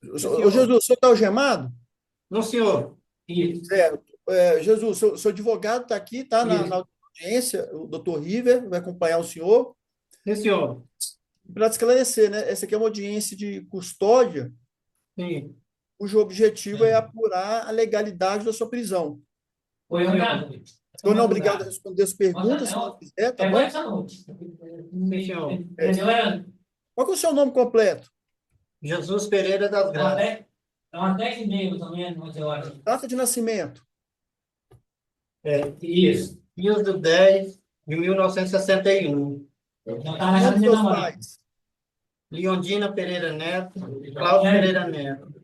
Sim, Ô, senhor. Jesus, o senhor está algemado? Não, senhor. Isso, Certo. Jesus, seu advogado está aqui, tá na isso. audiência, o doutor River vai acompanhar o senhor. Sim, senhor. Para esclarecer, né? Essa aqui é uma audiência de custódia, Sim. cujo objetivo é apurar a legalidade da sua prisão. Oi, senhor. O senhor não é obrigado a responder as perguntas, se não quiser, tá bom? Sim, senhor. É. Qual que é o seu nome completo? Jesus Pereira das Graças. Data de nascimento. Isso. 15/10/1961. Nome dos seus pais. Leondina Pereira Neto, Cláudio Pereira Neto.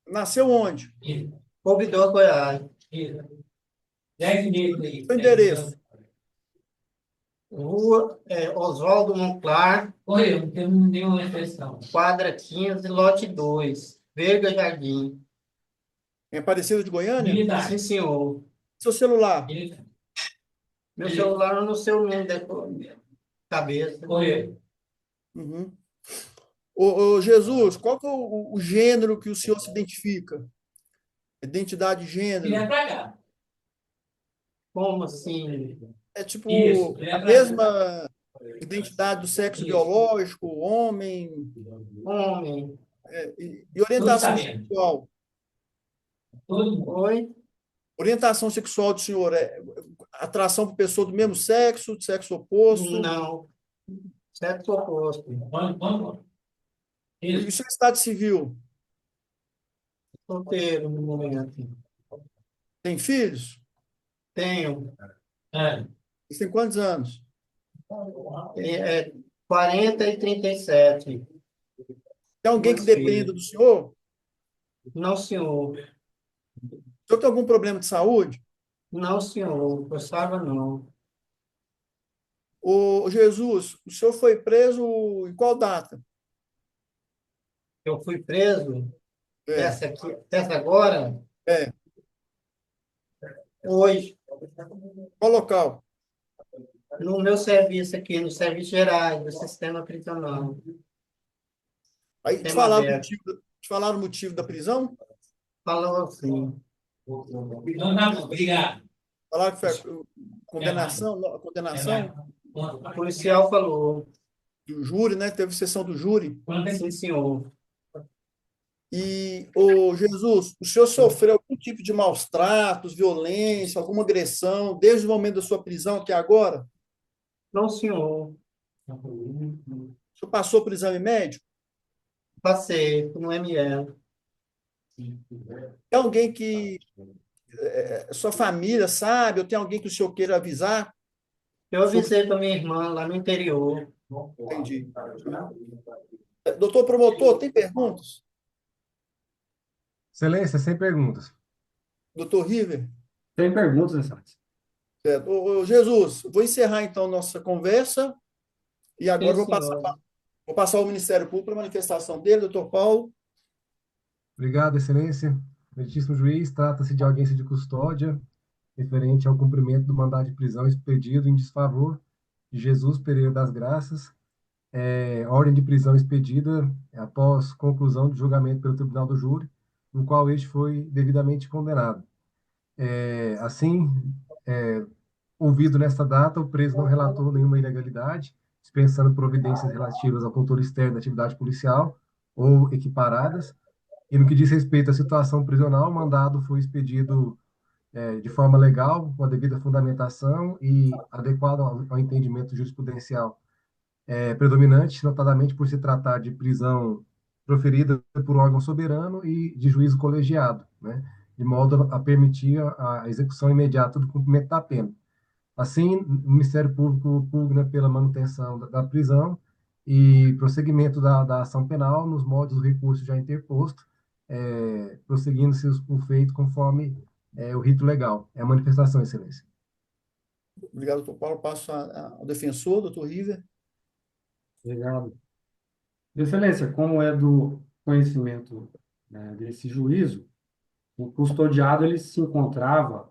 Nasceu onde? Ouvidor Goiás. Seu endereço. Rua Oswaldo Monclar, quadra 15, lote 2, Veiga Jardim. Em Aparecida de Goiânia? Sim, senhor. Seu celular. Meu celular no seu nome de cabeça. Uhum. Ô, Jesus, qual que é o gênero que o senhor se identifica? Identidade de gênero. Como assim? É tipo a mesma identidade do sexo biológico, homem, Homem. e orientação sexual. Oi? Orientação sexual do senhor é atração por pessoa do mesmo sexo, de sexo oposto. Não. Sexo oposto. E o seu estado civil? Solteiro no momento. Tem filhos? Tenho. Eles têm quantos anos? É, 40 e 37. Tem alguém que Duas dependa filhas. do senhor? Não, senhor. O senhor tem algum problema de saúde? Não, senhor. Gostava não. Ô, Jesus, o senhor foi preso em qual data? Eu fui preso. É, Essa aqui, essa agora, é. hoje, Qual local? no meu serviço aqui, no Serviço Gerais do Sistema Prisional. Aí Sistema aberto. te falaram o motivo da prisão? Falou assim. Falaram que foi a condenação O policial falou. do júri, né? Teve sessão do júri. Sim, senhor. E, ô, Jesus, o senhor sofreu algum tipo de maus tratos, violência, alguma agressão, desde o momento da sua prisão até agora? Não, senhor. O senhor passou por exame médico? Passei no ML. Tem alguém que sua família sabe, ou tem alguém que o senhor queira avisar Eu sobre. avisei para minha irmã lá no interior. Entendi. Doutor promotor, tem perguntas? Excelência, sem perguntas. Doutor River? Tem perguntas, Excelência? Certo. Ô, Jesus, vou encerrar então nossa conversa e Sim, agora senhor. vou passar ao Ministério Público para a manifestação dele, doutor Paulo. Obrigado, Excelência. Meritíssimo juiz, trata-se de audiência de custódia referente ao cumprimento do mandado de prisão expedido em desfavor de Jesus Pereira das Graças. Ordem de prisão expedida após conclusão do julgamento pelo Tribunal do Júri, no qual este foi devidamente condenado. Assim, ouvido nesta data, o preso não relatou nenhuma ilegalidade, dispensando providências relativas ao controle externo da atividade policial ou equiparadas. E no que diz respeito à situação prisional, o mandado foi expedido de forma legal, com a devida fundamentação e adequado ao entendimento jurisprudencial predominante, notadamente por se tratar de prisão proferida por órgão soberano e de juízo colegiado, né, de modo a permitir a execução imediata do cumprimento da pena. Assim, o Ministério Público pugna pela manutenção da prisão e prosseguimento da ação penal nos modos do recurso já interposto, prosseguindo-se o feito conforme o rito legal. É a manifestação, Excelência. Obrigado, doutor Paulo. Passo ao defensor, doutor River. Obrigado. Excelência, como é do conhecimento, né, desse juízo, o custodiado ele se encontrava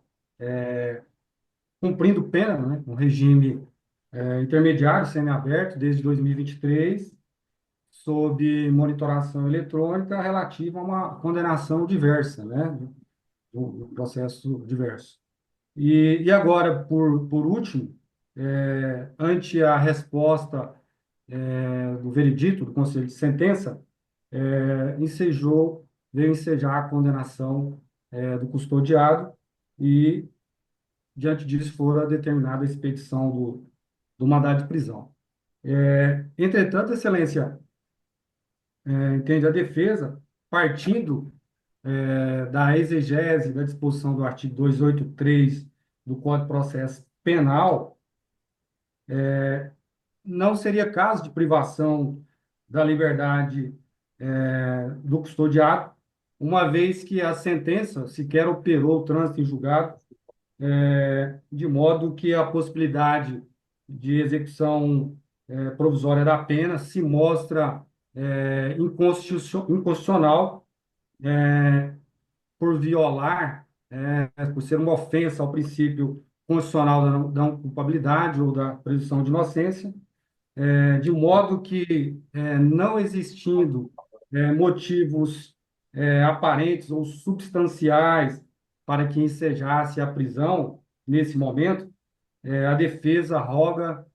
cumprindo pena, né, um regime intermediário, semiaberto, desde 2023, sob monitoração eletrônica relativa a uma condenação diversa, né, do processo diverso. E agora, por último, ante a resposta do veredito do Conselho de Sentença, veio ensejar a condenação do custodiado e, diante disso, fora determinada a expedição do mandado de prisão. Entretanto, Excelência, entende a defesa, partindo da exegese da disposição do artigo 283 do Código de Processo Penal, não seria caso de privação da liberdade do custodiado, uma vez que a sentença sequer operou o trânsito em julgado, de modo que a possibilidade de execução provisória da pena se mostra inconstitucional, por violar, por ser uma ofensa ao princípio constitucional da não culpabilidade ou da presunção de inocência, de modo que, não existindo motivos aparentes ou substanciais para que ensejasse a prisão nesse momento, a defesa roga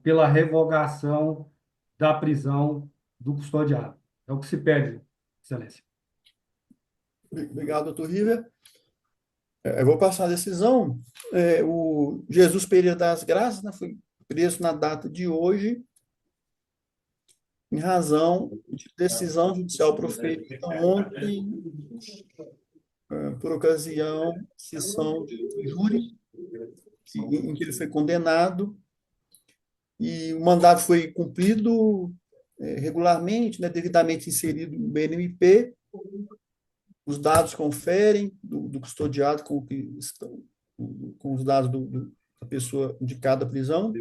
pela revogação da prisão do custodiado. É o que se pede, Excelência. Obrigado, doutor River. Eu vou passar a decisão. O Jesus Pereira das Graças, né, foi preso na data de hoje, em razão de decisão judicial proferida ontem, por ocasião de sessão de júri, em que ele foi condenado, e o mandado foi cumprido regularmente, né, devidamente inserido no BNMP. Os dados conferem do custodiado com os dados da pessoa indicada à prisão.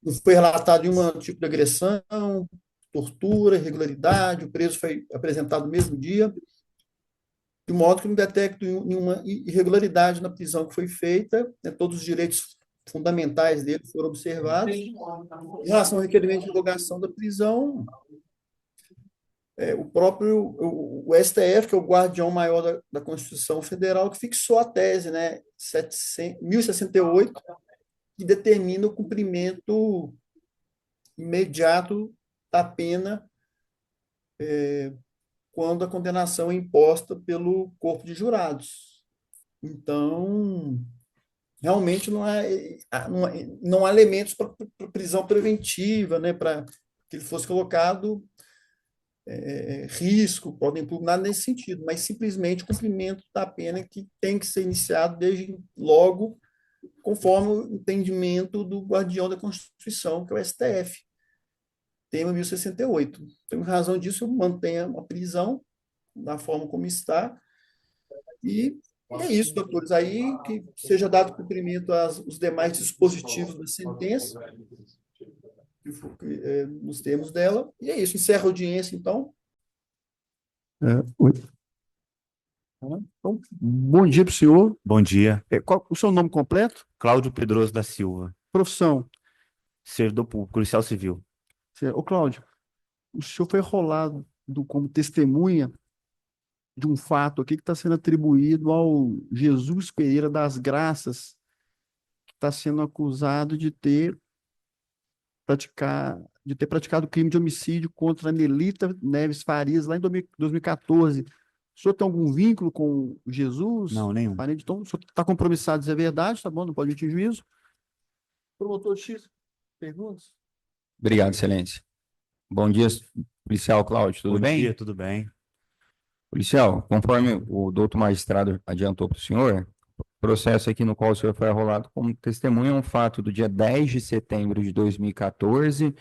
Não foi relatado nenhum tipo de agressão, tortura, irregularidade, o preso foi apresentado no mesmo dia, de modo que não detecto nenhuma irregularidade na prisão que foi feita, né, todos os direitos fundamentais dele foram observados. Em relação ao requerimento de revogação da prisão, o STF, que é o guardião maior da Constituição Federal, que fixou a tese, né, 1068, que determina o cumprimento imediato da pena quando a condenação é imposta pelo corpo de jurados. Então, realmente não há elementos para prisão preventiva, né, para que ele fosse colocado risco, podem impugnar nesse sentido, mas simplesmente o cumprimento da pena que tem que ser iniciado desde logo, conforme o entendimento do guardião da Constituição, que é o STF, tema 1068. Então, em razão disso, eu mantenho a prisão da forma como está, e é isso, doutores, aí que seja dado cumprimento aos demais dispositivos da sentença, nos termos dela, e é isso, encerra a audiência, então. Oi. Então, bom dia para o senhor. Bom dia. Qual o seu nome completo? Cláudio Pedroso da Silva, Profissão? servidor público, policial civil. Ô, Cláudio, o senhor foi rolado como testemunha de um fato aqui que está sendo atribuído ao Jesus Pereira das Graças, que está sendo acusado de ter praticado crime de homicídio contra a Nelita Neves Farias, lá em 2014. O senhor tem algum vínculo com Jesus? Não, nenhum. Então, o senhor está compromissado a dizer a verdade, tá bom? Não pode emitir juízo. Promotor X, perguntas? Obrigado, Excelência. Bom dia, policial Cláudio, tudo bem? Bom dia, tudo bem. Policial, conforme o doutor magistrado adiantou para o senhor, o processo aqui no qual o senhor foi arrolado como testemunha é um fato do dia 10 de setembro de 2014,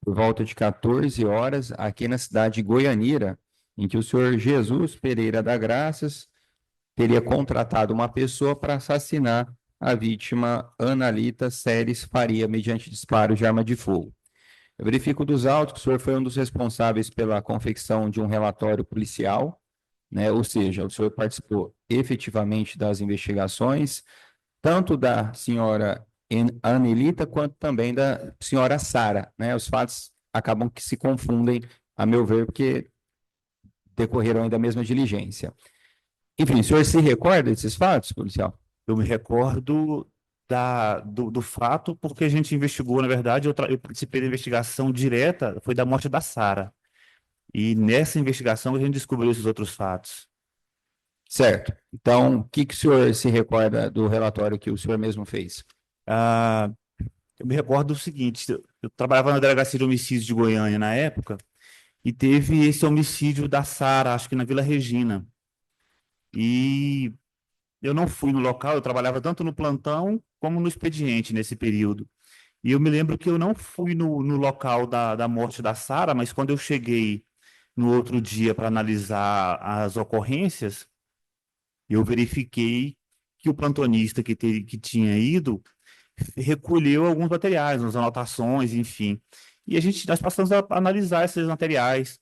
por volta de 14 horas, aqui na cidade de Goianira, em que o senhor Jesus Pereira das Graças teria contratado uma pessoa para assassinar a vítima Analita Seres Faria, mediante disparo de arma de fogo. Eu verifico dos autos que o senhor foi um dos responsáveis pela confecção de um relatório policial, né? Ou seja, o senhor participou efetivamente das investigações, tanto da senhora Anelita quanto também da senhora Sara, né? Os fatos acabam que se confundem, a meu ver, porque decorreram ainda a mesma diligência. Enfim, o senhor se recorda desses fatos, policial? Eu me recordo do fato porque a gente investigou, na verdade, eu participei da investigação direta, foi da morte da Sara. E nessa investigação a gente descobriu esses outros fatos. Certo. Então, o que o senhor se recorda do relatório que o senhor mesmo fez? Ah, eu me recordo do seguinte, eu trabalhava na Delegacia de Homicídios de Goiânia na época, e teve esse homicídio da Sara, acho que na Vila Regina. E eu não fui no local, eu trabalhava tanto no plantão como no expediente nesse período. E eu me lembro que eu não fui no local da morte da Sara, mas quando eu cheguei no outro dia para analisar as ocorrências, eu verifiquei que o plantonista que tinha ido recolheu alguns materiais, umas anotações, enfim. E nós passamos a analisar esses materiais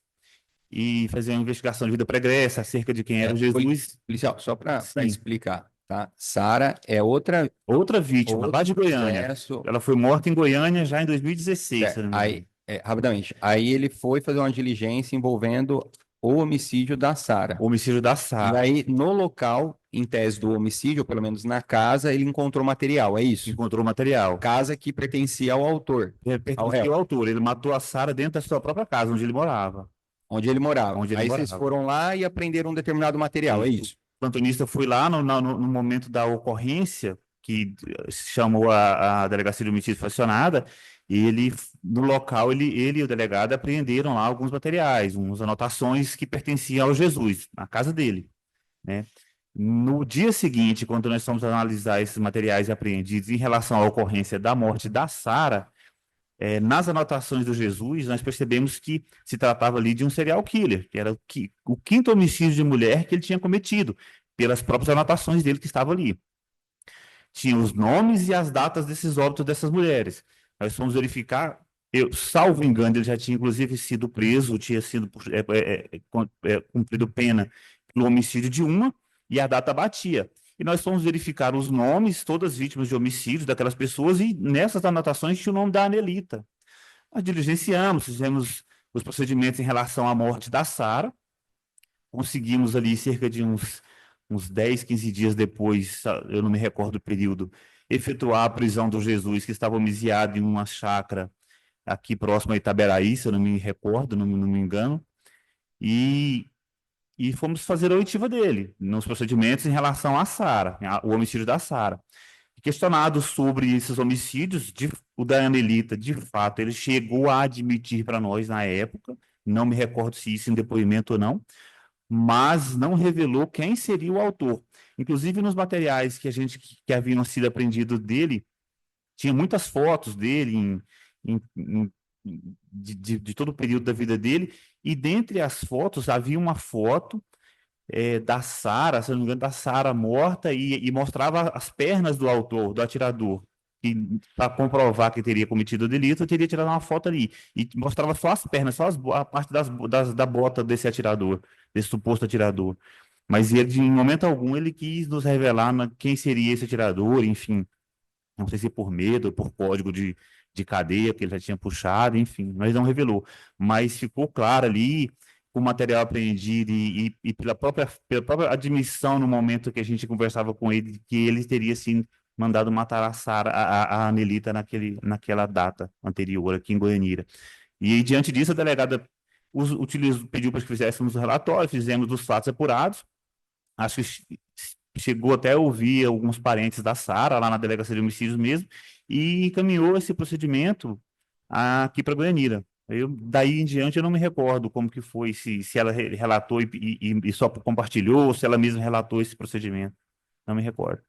e fazer uma investigação de vida pregressa acerca de quem era Jesus. Policial, só para Sim. explicar, tá? Sara é outra Vítima, lá de Goiânia. processo. Ela foi morta em Goiânia já em 2016, se eu não me engano. Aí, rapidamente, aí ele foi fazer uma diligência envolvendo o homicídio da Sara. O homicídio da E Sara. aí, no local, em tese do homicídio, ou pelo menos na casa, ele encontrou material, é isso? Encontrou material. Casa que pertencia ao autor, Ele pertencia ao autor. Ele matou a Sara dentro da sua própria casa, onde ele morava. onde ele morava. Onde ele Aí morava. vocês foram lá e apreenderam um determinado material, é isso? O plantonista foi lá no momento da ocorrência, que chamou a Delegacia de Homicídio foi acionada, e no local, ele e o delegado apreenderam lá alguns materiais, umas anotações que pertenciam ao Jesus, na casa dele, né? No dia seguinte, quando nós fomos analisar esses materiais apreendidos em relação à ocorrência da morte da Sara, nas anotações do Jesus, nós percebemos que se tratava ali de um serial killer, que era o quinto homicídio de mulher que ele tinha cometido, pelas próprias anotações dele que estavam ali. Tinha os nomes e as datas desses óbitos dessas mulheres. Nós fomos verificar, salvo engano, ele já tinha inclusive sido preso, tinha sido cumprido pena pelo homicídio de uma, e a data batia. E nós fomos verificar os nomes, todas as vítimas de homicídio daquelas pessoas, e nessas anotações tinha o nome da Anelita. Nós diligenciamos, fizemos os procedimentos em relação à morte da Sara, conseguimos ali cerca de uns 10, 15 dias depois, eu não me recordo o período, efetuar a prisão do Jesus, que estava homiciado em uma chácara aqui próximo a Itaberaí, se eu não me recordo, não me engano, e fomos fazer a oitiva dele, nos procedimentos em relação à Sara, o homicídio da Sara. Questionado sobre esses homicídios, o da Anelita, de fato, ele chegou a admitir para nós na época, não me recordo se isso em depoimento ou não, mas não revelou quem seria o autor. Inclusive, nos materiais que haviam sido apreendidos dele, tinha muitas fotos dele de todo o período da vida dele, e dentre as fotos havia uma foto da Sara, se não me engano, da Sara morta, e mostrava as pernas do autor, do atirador. E para comprovar que teria cometido o delito, eu teria tirado uma foto ali. E mostrava só as pernas, só a parte da bota desse atirador, desse suposto atirador. Mas ele, em momento algum, ele quis nos revelar quem seria esse atirador, enfim. Não sei se por medo ou por código de cadeia, que ele já tinha puxado, enfim, mas não revelou. Mas ficou claro ali, com o material apreendido e pela própria admissão no momento que a gente conversava com ele, que ele teria sim mandado matar a Sara, a Anelita naquela data anterior aqui em Goianira. E diante disso, a delegada pediu para que fizéssemos o relatório, fizemos os fatos apurados. Acho que chegou até a ouvir alguns parentes da Sara lá na Delegacia de Homicídios mesmo, e encaminhou esse procedimento aqui para Goianira. Daí em diante eu não me recordo como que foi, se ela relatou e só compartilhou, ou se ela mesma relatou esse procedimento. Não me recordo.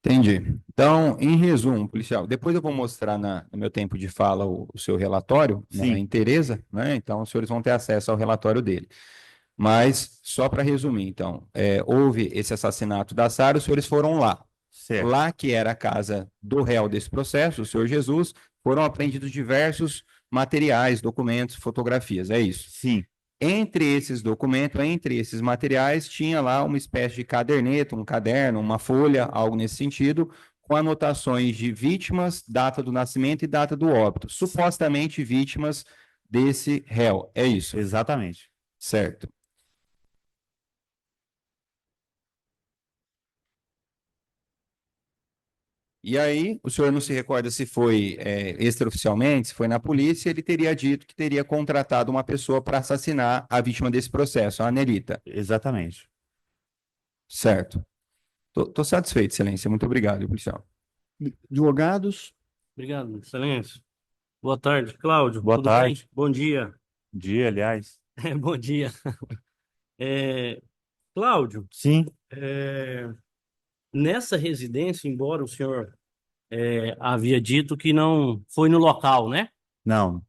Entendi. Então, em resumo, policial, depois eu vou mostrar no meu tempo de fala o seu relatório, Sim. em Tereza, né? Então, os senhores vão ter acesso ao relatório dele. Mas, só para resumir, então, houve esse assassinato da Sara, os senhores foram lá. Certo. Lá, que era a casa do réu desse processo, o senhor Jesus, foram apreendidos diversos materiais, documentos, fotografias, é isso? Sim. Entre esses documentos, entre esses materiais, tinha lá uma espécie de caderneta, um caderno, uma folha, algo nesse sentido, com anotações de vítimas, data do nascimento e data do óbito. Supostamente vítimas desse réu. É isso, Exatamente. certo? E aí, o senhor não se recorda se foi extraoficialmente, se foi na polícia, ele teria dito que teria contratado uma pessoa para assassinar a vítima desse processo, a Anelita. Exatamente. Certo. Tô satisfeito, excelência. Muito obrigado, policial. Advogados, Obrigado, excelência. Boa tarde, Cláudio. Boa Tudo bem? tarde. Bom dia. Dia, aliás. Bom dia. É, Cláudio, Sim. nessa residência, embora o senhor havia dito que não foi no local, né? Não.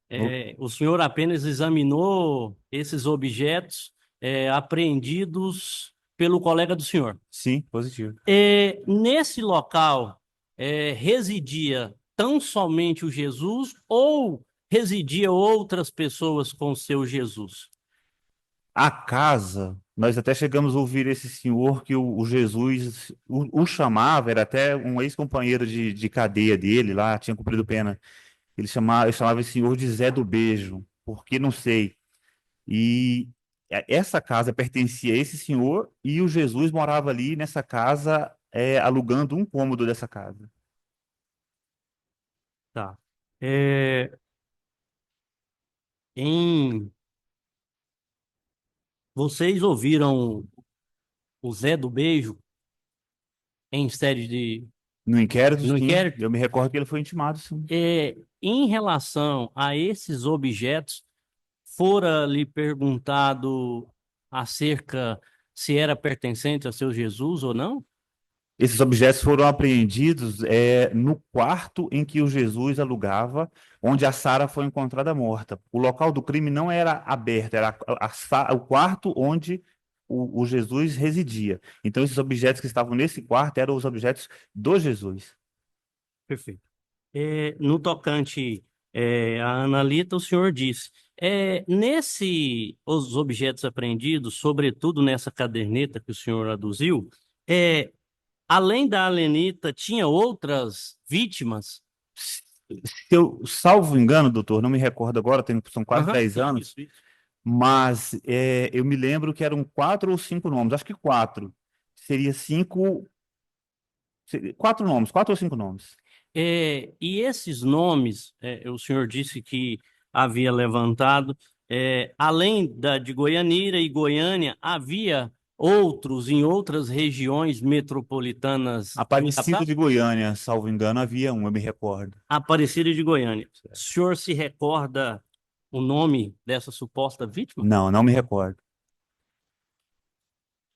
O senhor apenas examinou esses objetos apreendidos pelo colega do senhor. Sim, positivo. Nesse local, residia tão somente o Jesus ou residia outras pessoas com o seu Jesus? A casa, nós até chegamos a ouvir esse senhor que o Jesus o chamava, era até um ex-companheiro de cadeia dele lá, tinha cumprido pena. Ele chamava esse senhor de Zé do Beijo, porque não sei. E essa casa pertencia a esse senhor e o Jesus morava ali nessa casa, alugando um cômodo dessa casa. Tá. É, em... Vocês ouviram o Zé do Beijo em série de... No inquérito, No sim, inquérito? eu me recordo que ele foi intimado, sim. Em relação a esses objetos, fora lhe perguntado acerca se era pertencente ao seu Jesus ou não? Esses objetos foram apreendidos no quarto em que o Jesus alugava, onde a Sara foi encontrada morta. O local do crime não era aberto, era o quarto onde o Jesus residia. Então, esses objetos que estavam nesse quarto eram os objetos do Jesus. Perfeito. No tocante à Analita, o senhor disse, os objetos apreendidos, sobretudo nessa caderneta que o senhor aduziu, além da Alenita, tinha outras vítimas? Se eu salvo engano, doutor, não me recordo agora, são quase Aham, 10 anos, isso. mas eu me lembro que eram 4 ou 5 nomes, acho que 4. Seria 5, 4 nomes, 4 ou 5 nomes. E esses nomes, o senhor disse que havia levantado, além de Goianira e Goiânia, havia outros em outras regiões metropolitanas da Aparecida capital? de Goiânia, salvo engano, havia um, eu me recordo. Aparecida de Goiânia. O senhor se recorda o nome dessa suposta vítima? Não, não me recordo.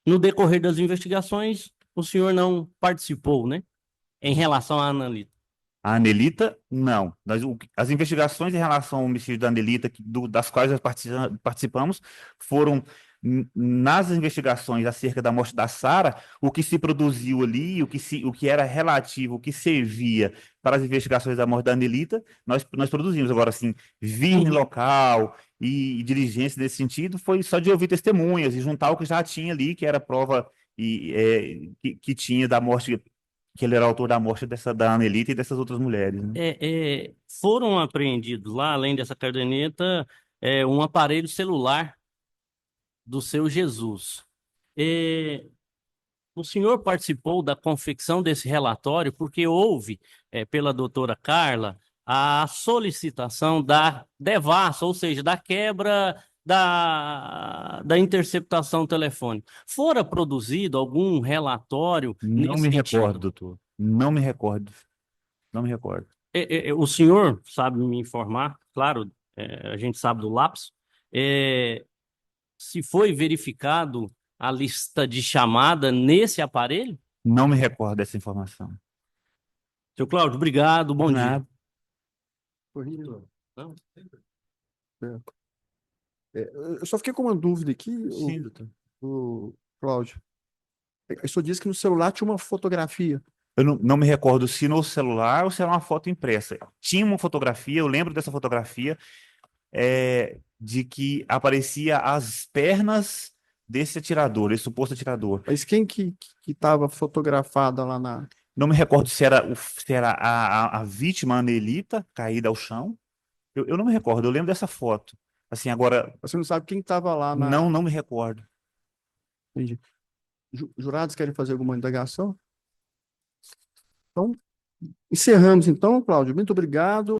No decorrer das investigações, o senhor não participou, né? Em relação à Analita. A Anelita, não. As investigações em relação ao homicídio da Anelita, das quais nós participamos, foram nas investigações acerca da morte da Sara, o que se produziu ali, o que era relativo, o que servia para as investigações da morte da Anelita, nós produzimos. Agora, assim, vir em local e diligência nesse sentido, foi só de ouvir testemunhas e juntar o que já tinha ali, que era prova que tinha da morte, que ele era autor da morte da Anelita e dessas outras mulheres, né? Foram apreendidos lá, além dessa caderneta, um aparelho celular do seu Jesus. O senhor participou da confecção desse relatório porque houve, pela doutora Carla, a solicitação da devassa, ou seja, da quebra da interceptação telefônica. Fora produzido algum relatório Não nesse me sentido? recordo, doutor. Não me recordo. Não me recordo. O senhor sabe me informar, claro, a gente sabe do lapso, se foi verificado a lista de chamada nesse aparelho? Não me recordo dessa informação. Seu Cláudio, obrigado, bom dia. Nada. corrido. Não? Eu só fiquei com uma dúvida aqui, Sim, doutor. o Cláudio. O senhor disse que no celular tinha uma fotografia. Eu não me recordo se no celular ou se era uma foto impressa. Tinha uma fotografia, eu lembro dessa fotografia, de que aparecia as pernas desse atirador, esse suposto atirador. Mas quem que estava fotografada lá na... Não me recordo se era a vítima, a Anelita, caída ao chão, Eu não me recordo, eu lembro dessa foto. Assim, agora, Você não sabe quem estava lá na. não me recordo. Entendi. Jurados querem fazer alguma indagação? Então, encerramos então, Cláudio. Muito obrigado.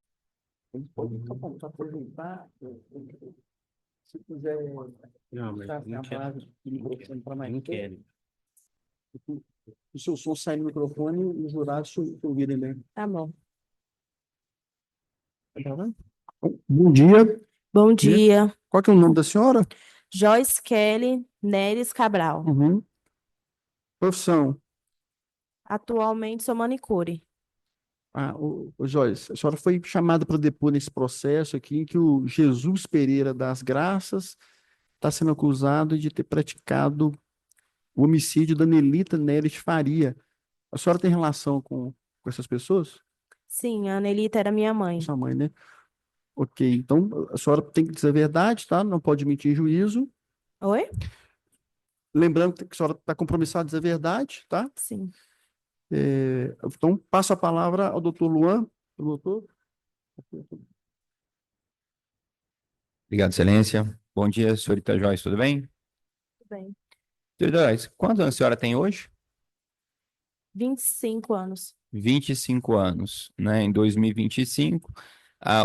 Se quiser Não, mas não quero. Não quero. o seu som sai no microfone e os jurados te ouvirem bem. Tá bom. Tá vendo? Bom dia. Bom dia. Qual que é o nome da senhora? Joyce Kelly Neres Cabral. Uhum. Profissão. Atualmente sou manicure. Joyce, a senhora foi chamada para depor nesse processo aqui em que o Jesus Pereira das Graças está sendo acusado de ter praticado o homicídio da Nelita Neres Faria. A senhora tem relação com essas pessoas? Sim, a Anelita era minha mãe. Sua mãe, né? Ok, então a senhora tem que dizer a verdade, tá? Não pode mentir em juízo. Oi? Lembrando que a senhora está compromissada a dizer a verdade, tá? Sim. Então, passo a palavra ao doutor Luan. Doutor? Obrigado, Excelência. Bom dia, senhorita Joyce, tudo bem? Tudo bem. Senhorita Joyce, quantos anos a senhora tem hoje? 25 anos. 25 anos, né? Em 2025.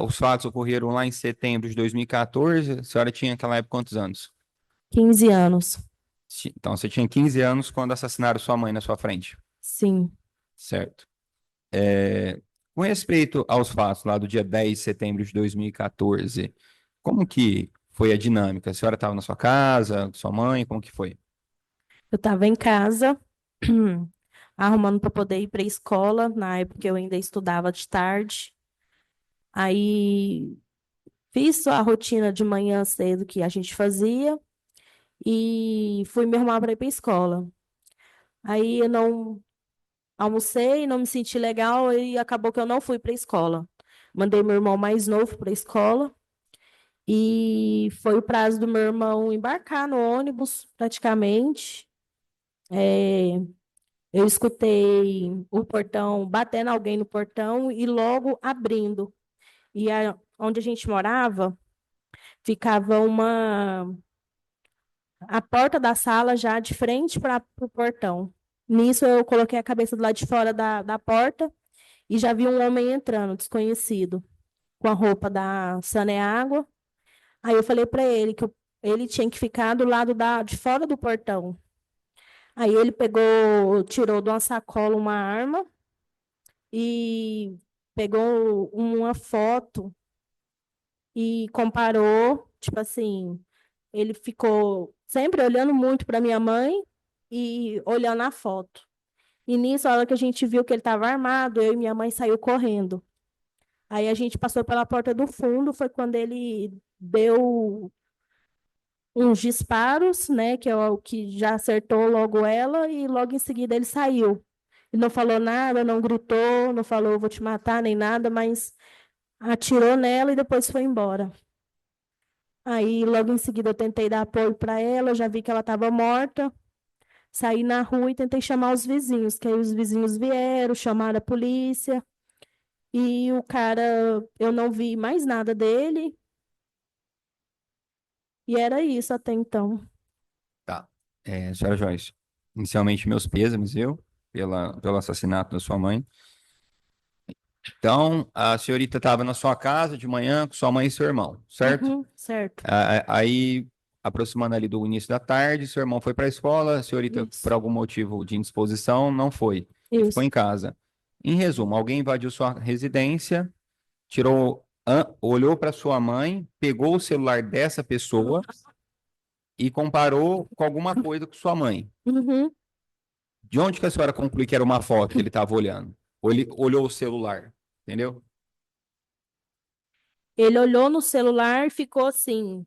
Os fatos ocorreram lá em setembro de 2014. A senhora tinha naquela época quantos anos? 15 anos. Então, você tinha 15 anos quando assassinaram sua mãe na sua frente, Sim. certo? Com respeito aos fatos lá do dia 10 de setembro de 2014, como que foi a dinâmica? A senhora estava na sua casa, com sua mãe, como que foi? Eu estava em casa, arrumando para poder ir para a escola. Na época eu ainda estudava de tarde. Aí fiz a rotina de manhã cedo que a gente fazia e fui me arrumar para ir para a escola. Aí eu não almocei, não me senti legal e acabou que eu não fui para a escola. Mandei meu irmão mais novo para a escola e foi o prazo do meu irmão embarcar no ônibus, praticamente. Eu escutei o portão batendo alguém no portão e logo abrindo. E onde a gente morava, ficava a porta da sala já de frente para o portão. Nisso eu coloquei a cabeça do lado de fora da porta e já vi um homem entrando, desconhecido, com a roupa da Saneágua. Aí eu falei para ele que ele tinha que ficar do lado de fora do portão. Aí ele pegou, tirou de uma sacola uma arma e pegou uma foto e comparou, tipo assim, ele ficou sempre olhando muito para minha mãe e olhando a foto. E nisso, a hora que a gente viu que ele estava armado, eu e minha mãe saiu correndo. Aí a gente passou pela porta do fundo, foi quando ele deu uns disparos, né, que é o que já acertou logo ela, e logo em seguida ele saiu. Ele não falou nada, não gritou, não falou vou te matar, nem nada, mas atirou nela e depois foi embora. Aí logo em seguida eu tentei dar apoio para ela, eu já vi que ela estava morta. Saí na rua e tentei chamar os vizinhos, que aí os vizinhos vieram, chamaram a polícia. E o cara, eu não vi mais nada dele. E era isso até então. Tá. Senhora Joyce, inicialmente meus pêsames, pelo assassinato da sua mãe. Então, a senhorita estava na sua casa de manhã com sua mãe e seu irmão, certo? Uhum, certo. Aí, aproximando ali do início da tarde, seu irmão foi para a escola, a senhorita, Isso. por algum motivo de indisposição, não foi. Isso. Ficou em casa. Em resumo, alguém invadiu sua residência, olhou para sua mãe, pegou o celular dessa pessoa e comparou com alguma coisa com sua mãe. Uhum. De onde que a senhora conclui que era uma foto que ele estava olhando? Ou ele olhou o celular, entendeu? Ele olhou no celular e ficou assim.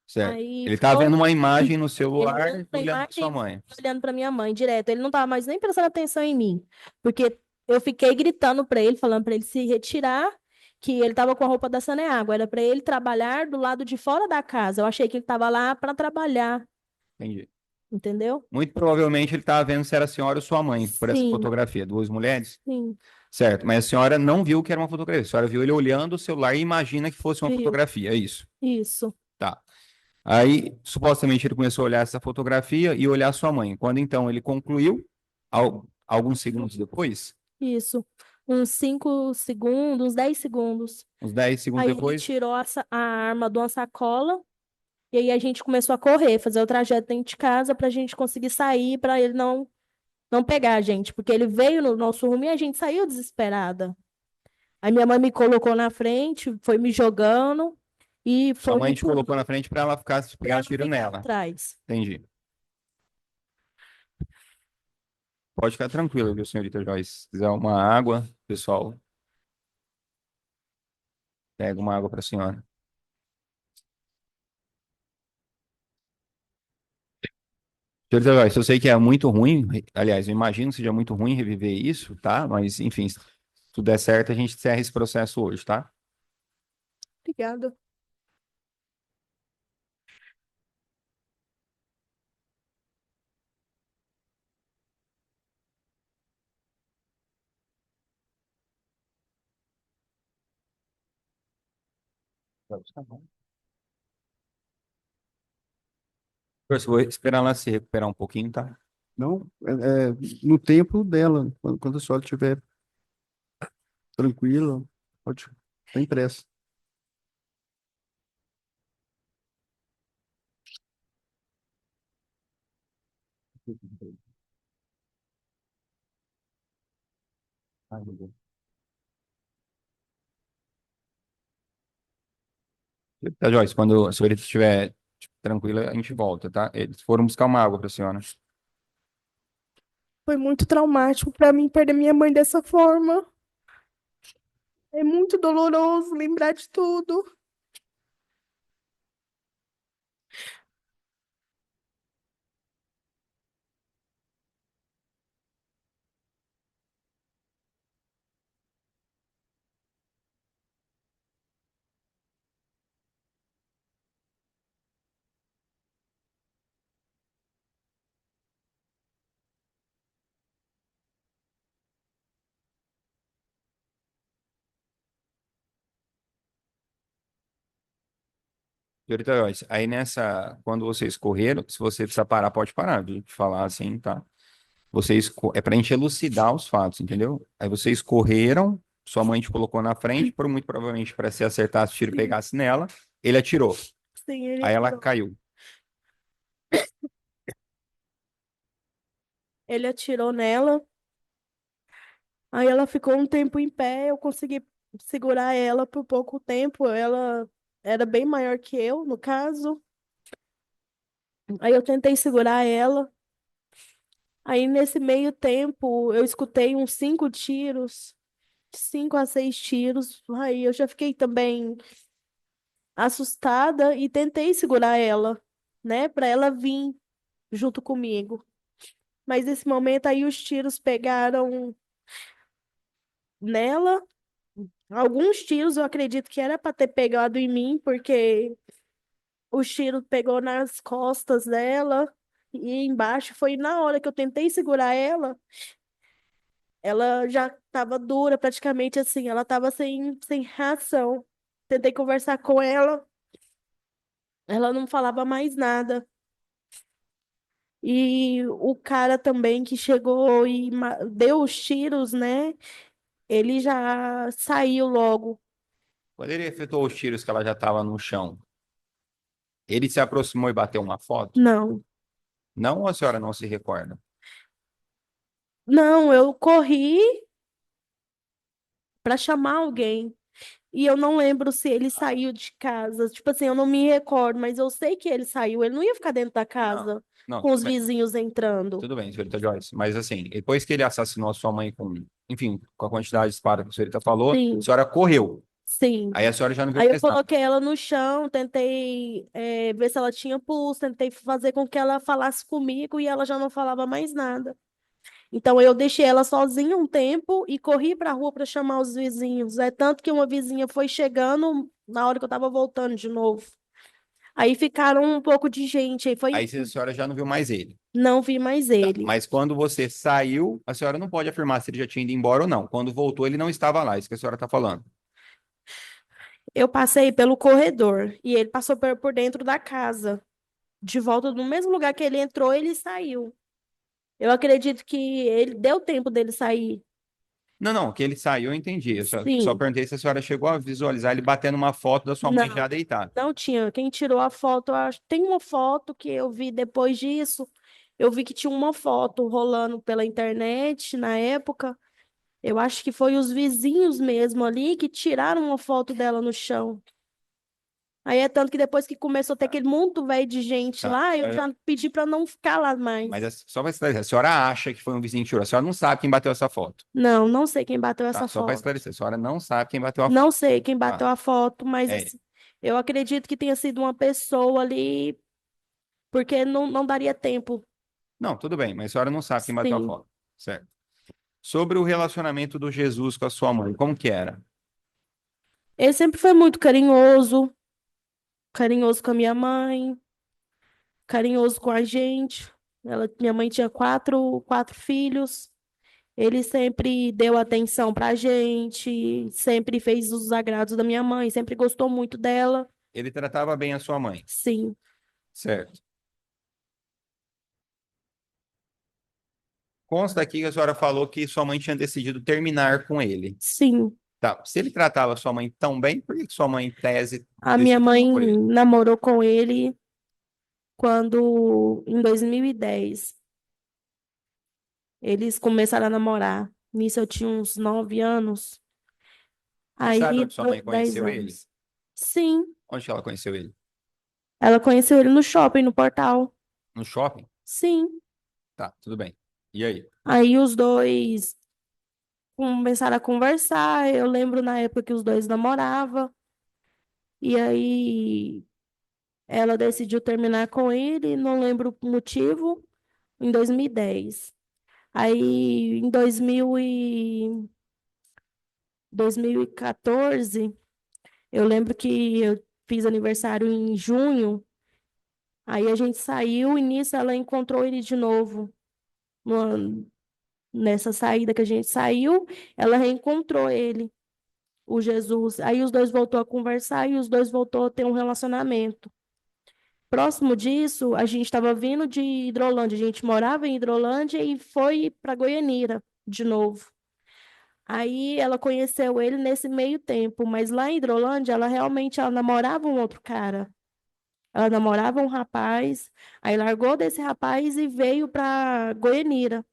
Certo. Aí Ele estava ficou vendo uma imagem no ele celular olhando pra olhando para sua imagem, mãe. olhando para minha mãe direto. Ele não estava mais nem prestando atenção em mim, porque eu fiquei gritando para ele, falando para ele se retirar, que ele estava com a roupa da Saneágua. Era para ele trabalhar do lado de fora da casa. Eu achei que ele estava lá para trabalhar, Entendi. entendeu? Muito provavelmente ele estava vendo se era a senhora ou sua mãe, por essa Sim, fotografia. Duas mulheres? sim. Certo, mas a senhora não viu que era uma fotografia. A senhora viu ele olhando o celular e imagina que fosse uma Viu. fotografia, é isso? Isso. Tá. Aí, supostamente, ele começou a olhar essa fotografia e olhar sua mãe. Quando então ele concluiu, alguns segundos depois, Isso. Uns 5 segundos, uns 10 segundos. uns 10 segundos Aí ele depois, tirou a arma de uma sacola e aí a gente começou a correr, fazer o trajeto dentro de casa para a gente conseguir sair, para ele não pegar a gente, porque ele veio no nosso rumo e a gente saiu desesperada. Aí minha mãe me colocou na frente, foi me jogando e sua foi mãe te muito colocou na frente para ela ficar pegar tiro nela. atrás. Entendi. Pode ficar tranquilo, viu, senhorita Joyce? Se quiser uma água, pessoal, pega uma água para a senhora. Senhorita Joyce, eu sei que é muito ruim, aliás, eu imagino que seja muito ruim reviver isso, tá? Mas, enfim, se tudo der certo, a gente encerra esse processo hoje, tá? Obrigada. Professor, vou esperar ela se recuperar um pouquinho, tá? Não, no tempo dela, quando a senhora estiver tranquila, pode, sem pressa. Tá, Joyce, quando a senhorita estiver tranquila, a gente volta, tá? Eles foram buscar uma água para a senhora. Foi muito traumático para mim perder minha mãe dessa forma. É muito doloroso lembrar de tudo. Senhorita Joyce, aí quando vocês correram, se você precisar parar, pode parar, viu? De falar assim, tá? É pra gente elucidar os fatos, entendeu? Aí vocês correram, sua mãe te colocou na frente, por muito provavelmente para se acertasse o tiro e pegasse nela, ele atirou. Sim, ele Aí ela atirou. caiu. Ele atirou nela. Aí ela ficou um tempo em pé, eu consegui segurar ela por pouco tempo. Ela era bem maior que eu, no caso. Aí eu tentei segurar ela. Aí nesse meio tempo eu escutei uns 5 tiros, 5 a 6 tiros. Aí eu já fiquei também assustada e tentei segurar ela, né, para ela vir junto comigo. Mas nesse momento aí os tiros pegaram nela. Alguns tiros eu acredito que era para ter pegado em mim, porque o tiro pegou nas costas dela e embaixo. Foi na hora que eu tentei segurar ela, ela já estava dura, praticamente assim, ela estava sem reação. Tentei conversar com ela não falava mais nada. E o cara também que chegou e deu os tiros, né? Ele já saiu logo. Quando ele efetuou os tiros que ela já estava no chão, ele se aproximou e bateu uma foto? Não, Não, ou a senhora não se recorda? não, eu corri para chamar alguém. E eu não lembro se ele saiu de casa. Tipo assim, eu não me recordo, mas eu sei que ele saiu. Ele não ia ficar dentro da casa Não, com os vizinhos entrando. tudo bem, senhorita Joyce. Mas assim, depois que ele assassinou a sua mãe com, enfim, com a quantidade de disparos que a senhorita falou, Sim, a senhora correu. sim. Aí a senhora já não viu Aí eu mais nada. coloquei ela no chão, tentei ver se ela tinha pulso, tentei fazer com que ela falasse comigo e ela já não falava mais nada. Então eu deixei ela sozinha um tempo e corri para a rua para chamar os vizinhos. É tanto que uma vizinha foi chegando na hora que eu estava voltando de novo. Aí ficaram um pouco de gente, aí foi, Aí a senhora já não viu mais ele. não vi mais ele. Mas quando você saiu, a senhora não pode afirmar se ele já tinha ido embora ou não. Quando voltou, ele não estava lá, isso que a senhora está falando. Eu passei pelo corredor e ele passou por dentro da casa. De volta no mesmo lugar que ele entrou, ele saiu. Eu acredito que ele deu tempo dele sair. Não, não, que ele saiu, eu entendi. Eu só Sim. perguntei se a senhora chegou a visualizar ele batendo uma foto da sua mãe Não. já deitada. Não tinha. Quem tirou a foto, tem uma foto que eu vi depois disso. Eu vi que tinha uma foto rolando pela internet na época. Eu acho que foi os vizinhos mesmo ali que tiraram uma foto dela no chão. Aí é tanto que depois que começou a ter aquele mundo velho de gente Tá. lá, eu já pedi para não ficar lá mais. Mas só para esclarecer, a senhora acha que foi um vizinho que tirou. A senhora não sabe quem bateu essa foto. Não, não sei quem bateu Tá? essa Só para foto. esclarecer, a senhora não sabe quem bateu a Não foto. sei quem bateu Tá. a foto, mas É. assim, eu acredito que tenha sido uma pessoa ali, porque não daria tempo. Não, tudo bem, mas a senhora não sabe quem bateu a Sim. foto. Certo. Sobre o relacionamento do Jesus com a sua mãe, como que era? Ele sempre foi muito carinhoso, carinhoso com a minha mãe, carinhoso com a gente. Minha mãe tinha quatro filhos. Ele sempre deu atenção pra gente, sempre fez os agrados da minha mãe, sempre gostou muito dela. Ele tratava bem a sua mãe, Sim, certo? Consta aqui que a senhora falou que sua mãe tinha decidido terminar com ele. sim. Tá. Se ele tratava sua mãe tão bem, por que que sua mãe, em tese, A minha mãe decidiu por ele? namorou com ele em 2010. Eles começaram a namorar. Nisso eu tinha uns 9 anos. Você sabe Aí, onde sua mãe 10 conheceu ele? anos. Sim, Onde que ela conheceu ele? ela conheceu ele no shopping, no Portal. No shopping? Sim. Tá, tudo bem. E aí? Aí os dois começaram a conversar. Eu lembro na época que os dois namoravam. E aí ela decidiu terminar com ele, não lembro o motivo, em 2010. Aí em 2014, eu lembro que eu fiz aniversário em junho. Aí a gente saiu e nisso ela encontrou ele de novo. Nessa saída que a gente saiu, ela reencontrou ele, o Jesus. Aí os dois voltou a conversar e os dois voltou a ter um relacionamento. Próximo disso, a gente estava vindo de Hidrolândia. A gente morava em Hidrolândia e foi para Goianira de novo. Aí ela conheceu ele nesse meio tempo, mas lá em Hidrolândia, ela namorava um outro cara. Ela namorava um rapaz, aí largou desse rapaz e veio para Goianira.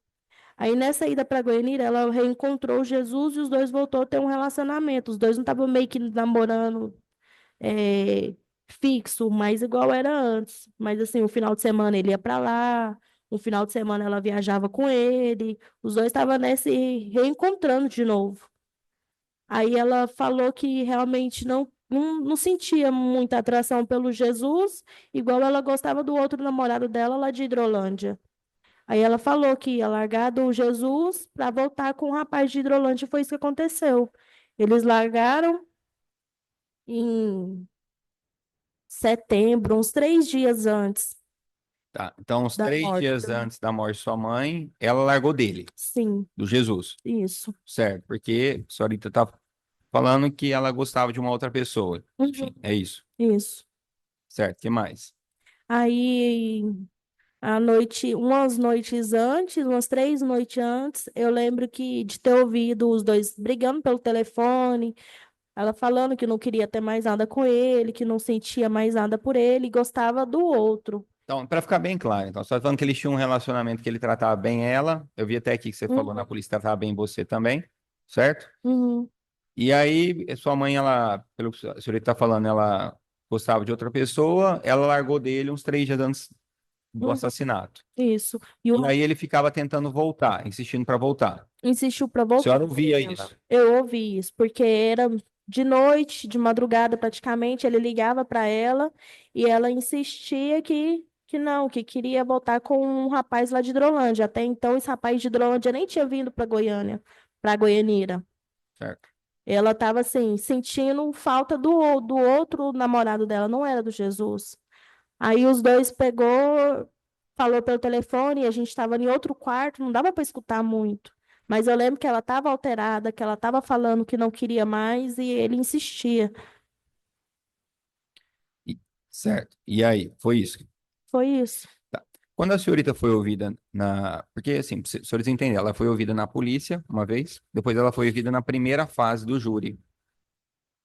Aí nessa ida para Goianira, ela reencontrou Jesus e os dois voltou a ter um relacionamento. Os dois não estavam meio que namorando fixo, mas igual era antes. Mas assim, o final de semana ele ia para lá, um final de semana ela viajava com ele. Os dois estavam nesse reencontrando de novo. Aí ela falou que realmente não sentia muita atração pelo Jesus, igual ela gostava do outro namorado dela lá de Hidrolândia. Aí ela falou que ia largar do Jesus para voltar com o rapaz de Hidrolândia, e foi isso que aconteceu. Eles largaram em setembro, uns 3 dias antes Tá. Então, uns da 3 dias morte. antes da morte de sua mãe, ela largou dele, Sim, do Jesus. isso. Certo. Porque a senhorita tá falando que ela gostava de uma outra pessoa. Enfim, é isso. Isso. Certo. O que mais? Aí, umas noites antes, umas 3 noites antes, eu lembro de ter ouvido os dois brigando pelo telefone, ela falando que não queria ter mais nada com ele, que não sentia mais nada por ele, e gostava do outro. Então, para ficar bem claro, então, você está falando que eles tinham um relacionamento que ele tratava bem ela. Eu vi até aqui que você falou na polícia que tratava bem você também, certo? Uhum. E aí, sua mãe, ela, pelo que a senhorita está falando, ela gostava de outra pessoa, ela largou dele uns 3 dias antes do assassinato. Isso. E aí ele ficava tentando voltar, insistindo para voltar. Insistiu para A voltar. senhora ouvia isso? Eu ouvi isso, porque era de noite, de madrugada praticamente, ele ligava para ela e ela insistia que não, que queria voltar com um rapaz lá de Hidrolândia. Até então, esse rapaz de Hidrolândia nem tinha vindo para Goiânia, para Goianira. Certo. Ela estava assim, sentindo falta do outro namorado dela, não era do Jesus. Aí os dois pegou, falou pelo telefone, e a gente estava em outro quarto, não dava para escutar muito. Mas eu lembro que ela estava alterada, que ela estava falando que não queria mais, e ele insistia. Certo. E aí, foi isso. Foi isso. Quando a senhorita foi ouvida na. Porque, assim, para os senhores entenderem, ela foi ouvida na polícia uma vez, depois ela foi ouvida na primeira fase do júri,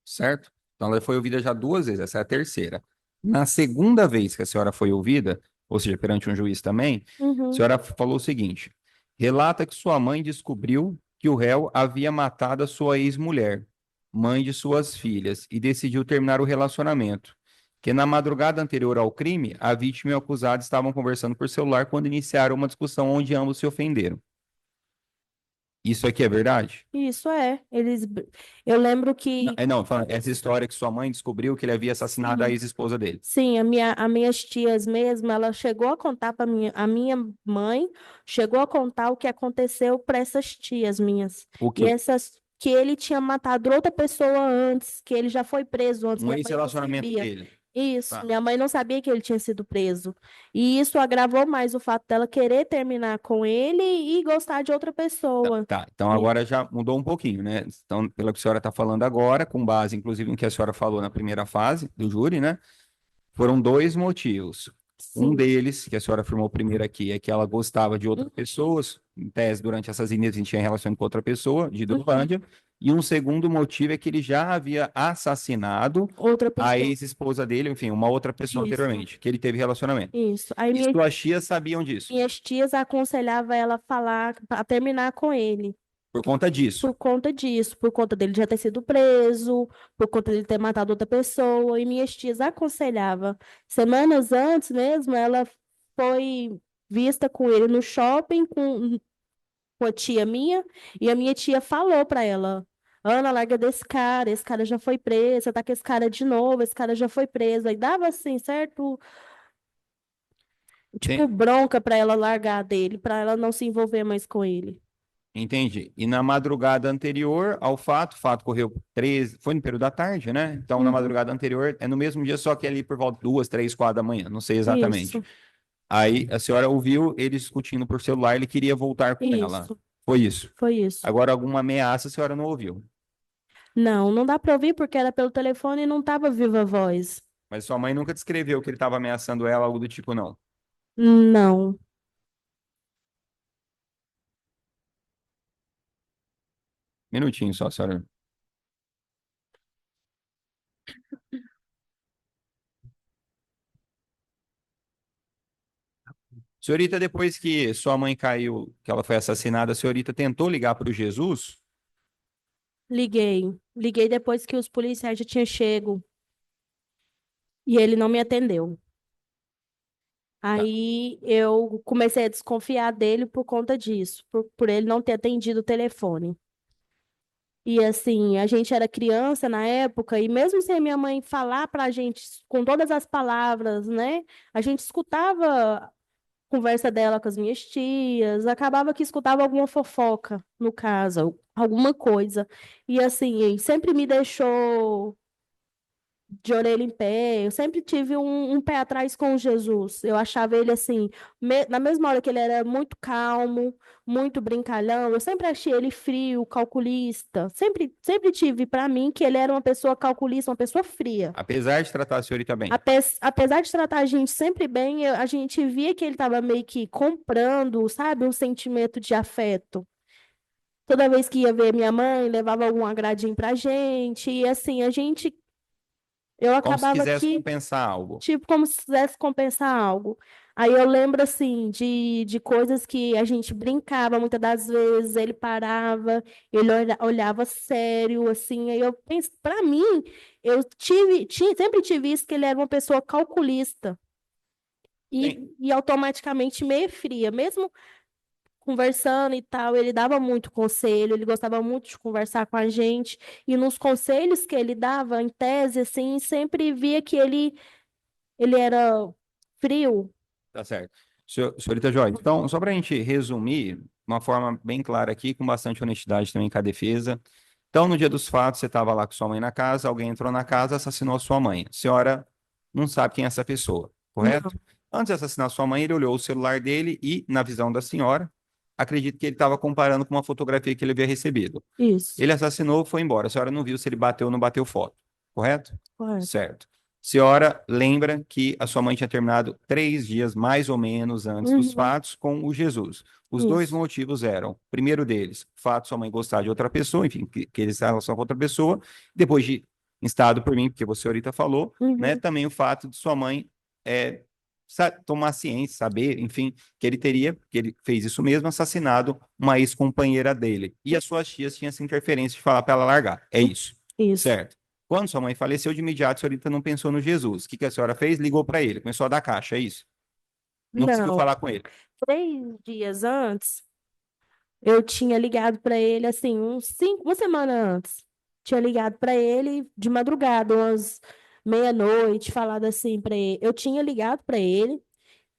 certo? Então ela foi ouvida já duas vezes, essa é a terceira. Na segunda vez que a senhora foi ouvida, ou seja, perante um juiz também, a Uhum. senhora falou o seguinte: relata que sua mãe descobriu que o réu havia matado a sua ex-mulher, mãe de suas filhas, e decidiu terminar o relacionamento. Que na madrugada anterior ao crime, a vítima e o acusado estavam conversando por celular quando iniciaram uma discussão onde ambos se ofenderam. Isso aqui é verdade? Isso é. Eu lembro que Não, falando, essa história que sua mãe descobriu que ele havia assassinado a sim, ex-esposa dele. sim, as minhas tias mesmo, ela chegou a contar para a minha mãe, chegou a contar o que aconteceu para essas tias minhas. O E quê? essas que ele tinha matado outra pessoa antes, que ele já foi preso antes, Um minha mãe não ex-relacionamento sabia. dele. Isso, Tá. minha mãe não sabia que ele tinha sido preso. E isso agravou mais o fato dela querer terminar com ele e gostar de outra pessoa. Tá, então E- agora já mudou um pouquinho, né? Então, pelo que a senhora está falando agora, com base, inclusive, no que a senhora falou na primeira fase do júri, né? Foram dois motivos. Um Sim. deles, que a senhora afirmou primeiro aqui, é que ela gostava de outras Uhum. pessoas, em tese, durante essas idas, a gente tinha relação com outra pessoa, de Uhum. Hidrolândia. E um segundo motivo é que ele já havia assassinado Outra a pessoa. ex-esposa dele, enfim, uma outra pessoa Isso, anteriormente, que ele teve relacionamento. isso. Aí E suas tias sabiam disso, minhas tias aconselhavam ela a falar, a terminar com ele. por conta disso. Por conta disso, por conta dele já ter sido preso, por conta dele ter matado outra pessoa, e minhas tias aconselhavam. Semanas antes mesmo, ela foi vista com ele no shopping com a tia minha, e a minha tia falou para ela: Ana, larga desse cara, esse cara já foi preso, você tá com esse cara de novo, esse cara já foi preso. Aí dava assim, certo? Tipo, bronca para ela largar dele, para ela não se envolver mais com ele. Entendi. E na madrugada anterior ao fato, o fato correu 13, foi no período da tarde, né? Então, na Uhum. madrugada anterior, é no mesmo dia, só que ali por volta de 2, 3, 4 da manhã, não sei exatamente. Isso, Aí a senhora ouviu ele discutindo por celular, ele queria voltar com ela. isso, Foi isso. foi isso. Agora, alguma ameaça a senhora não ouviu. Não, não dá para ouvir porque era pelo telefone e não tava viva a voz. Mas sua mãe nunca descreveu que ele estava ameaçando ela, algo do tipo, não. Não. Minutinho só, senhora. Senhorita, depois que sua mãe caiu, que ela foi assassinada, a senhorita tentou ligar para o Jesus? Liguei. Liguei depois que os policiais já tinham chego e ele não me atendeu. Tá. Aí eu comecei a desconfiar dele por conta disso, por ele não ter atendido o telefone. E assim, a gente era criança na época, e mesmo sem minha mãe falar pra gente com todas as palavras, né? A gente escutava a conversa dela com as minhas tias, acabava que escutava alguma fofoca, no caso, alguma coisa. E assim, sempre me deixou de orelha em pé. Eu sempre tive um pé atrás com Jesus. Eu achava ele assim, na mesma hora que ele era muito calmo, muito brincalhão, eu sempre achei ele frio, calculista. Sempre tive para mim que ele era uma pessoa calculista, uma pessoa fria. Apesar de tratar a senhorita bem. Apesar de tratar a gente sempre bem, a gente via que ele estava meio que comprando, sabe, um sentimento de afeto. Toda vez que ia ver minha mãe, levava algum agradinho pra gente, e assim, eu Como se acabava quisesse que, compensar algo. tipo, como se quisesse compensar algo. Aí eu lembro, assim, de coisas que a gente brincava muitas das vezes, ele parava, ele olhava sério, assim, aí eu penso, para mim, sempre tive isso, que ele era uma pessoa calculista e automaticamente meio fria, mesmo conversando e tal, ele dava muito conselho, ele gostava muito de conversar com a gente, e nos conselhos que ele dava, em tese, assim, sempre via que ele era frio. Tá certo. Senhorita Joyce, então, só para a gente resumir, de uma forma bem clara aqui, com bastante honestidade também com a defesa. Então, no dia dos fatos, você estava lá com sua mãe na casa, alguém entrou na casa, assassinou a sua mãe. A senhora não sabe quem é essa pessoa. correto? Antes de assassinar sua mãe, ele olhou o celular dele e, na visão da senhora, acredito que ele estava comparando com uma fotografia que ele havia recebido. Isso, Ele assassinou, foi embora. A senhora não viu se ele bateu ou não bateu foto, correto? correto. Certo. Senhora lembra que a sua mãe tinha terminado 3 dias, mais ou menos, antes dos Uhum, fatos com o Jesus. Os dois isso. motivos eram, primeiro deles, o fato de sua mãe gostar de outra pessoa, enfim, que eles têm relação com outra pessoa, depois de, instado por mim, porque você ahorita falou, né, Uhum, também o fato de sua mãe tomar ciência, saber, enfim, que ele fez isso mesmo, assassinado uma ex-companheira dele. E as suas tias tinham essa interferência de falar para ela largar. É isso, isso. certo? Quando sua mãe faleceu, de imediato, a senhorita não pensou no Jesus. O que que a senhora fez? Ligou para ele, começou a dar caixa, é isso? Não conseguiu Não, falar com ele. 3 dias antes, eu tinha ligado para ele, assim, uma semana antes. Tinha ligado para ele de madrugada, umas meia-noite, falado assim para ele. Eu tinha ligado para ele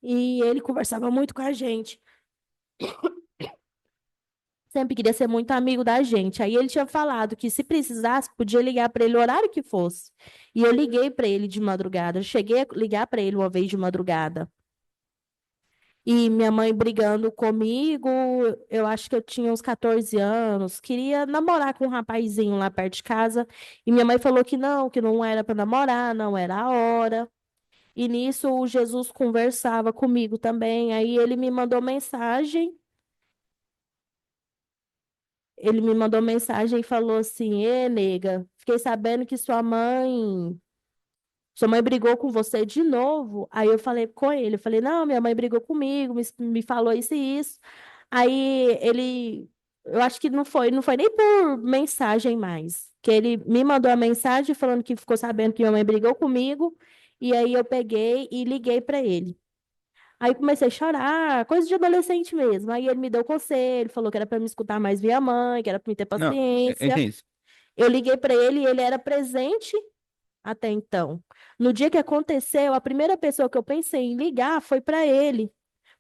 e ele conversava muito com a gente. Sempre queria ser muito amigo da gente. Aí ele tinha falado que se precisasse, podia ligar para ele o horário que fosse. E eu liguei para ele de madrugada. Eu cheguei a ligar para ele uma vez de madrugada. E minha mãe brigando comigo, eu acho que eu tinha uns 14 anos, queria namorar com um rapazinho lá perto de casa. E minha mãe falou que não era para namorar, não era a hora. E nisso o Jesus conversava comigo também. Aí ele me mandou mensagem e falou assim: Ê, nega, fiquei sabendo que sua mãe brigou com você de novo. Aí eu falei com ele, eu falei, não, minha mãe brigou comigo, me falou isso e isso. Aí eu acho que não foi nem por mensagem mais, que ele me mandou a mensagem falando que ficou sabendo que minha mãe brigou comigo, e aí eu peguei e liguei para ele. Aí comecei a chorar, coisa de adolescente mesmo. Aí ele me deu conselho, falou que era para me escutar mais minha mãe, que era para me ter Não, paciência. entende? Eu liguei para ele e ele era presente até então. No dia que aconteceu, a primeira pessoa que eu pensei em ligar foi para ele,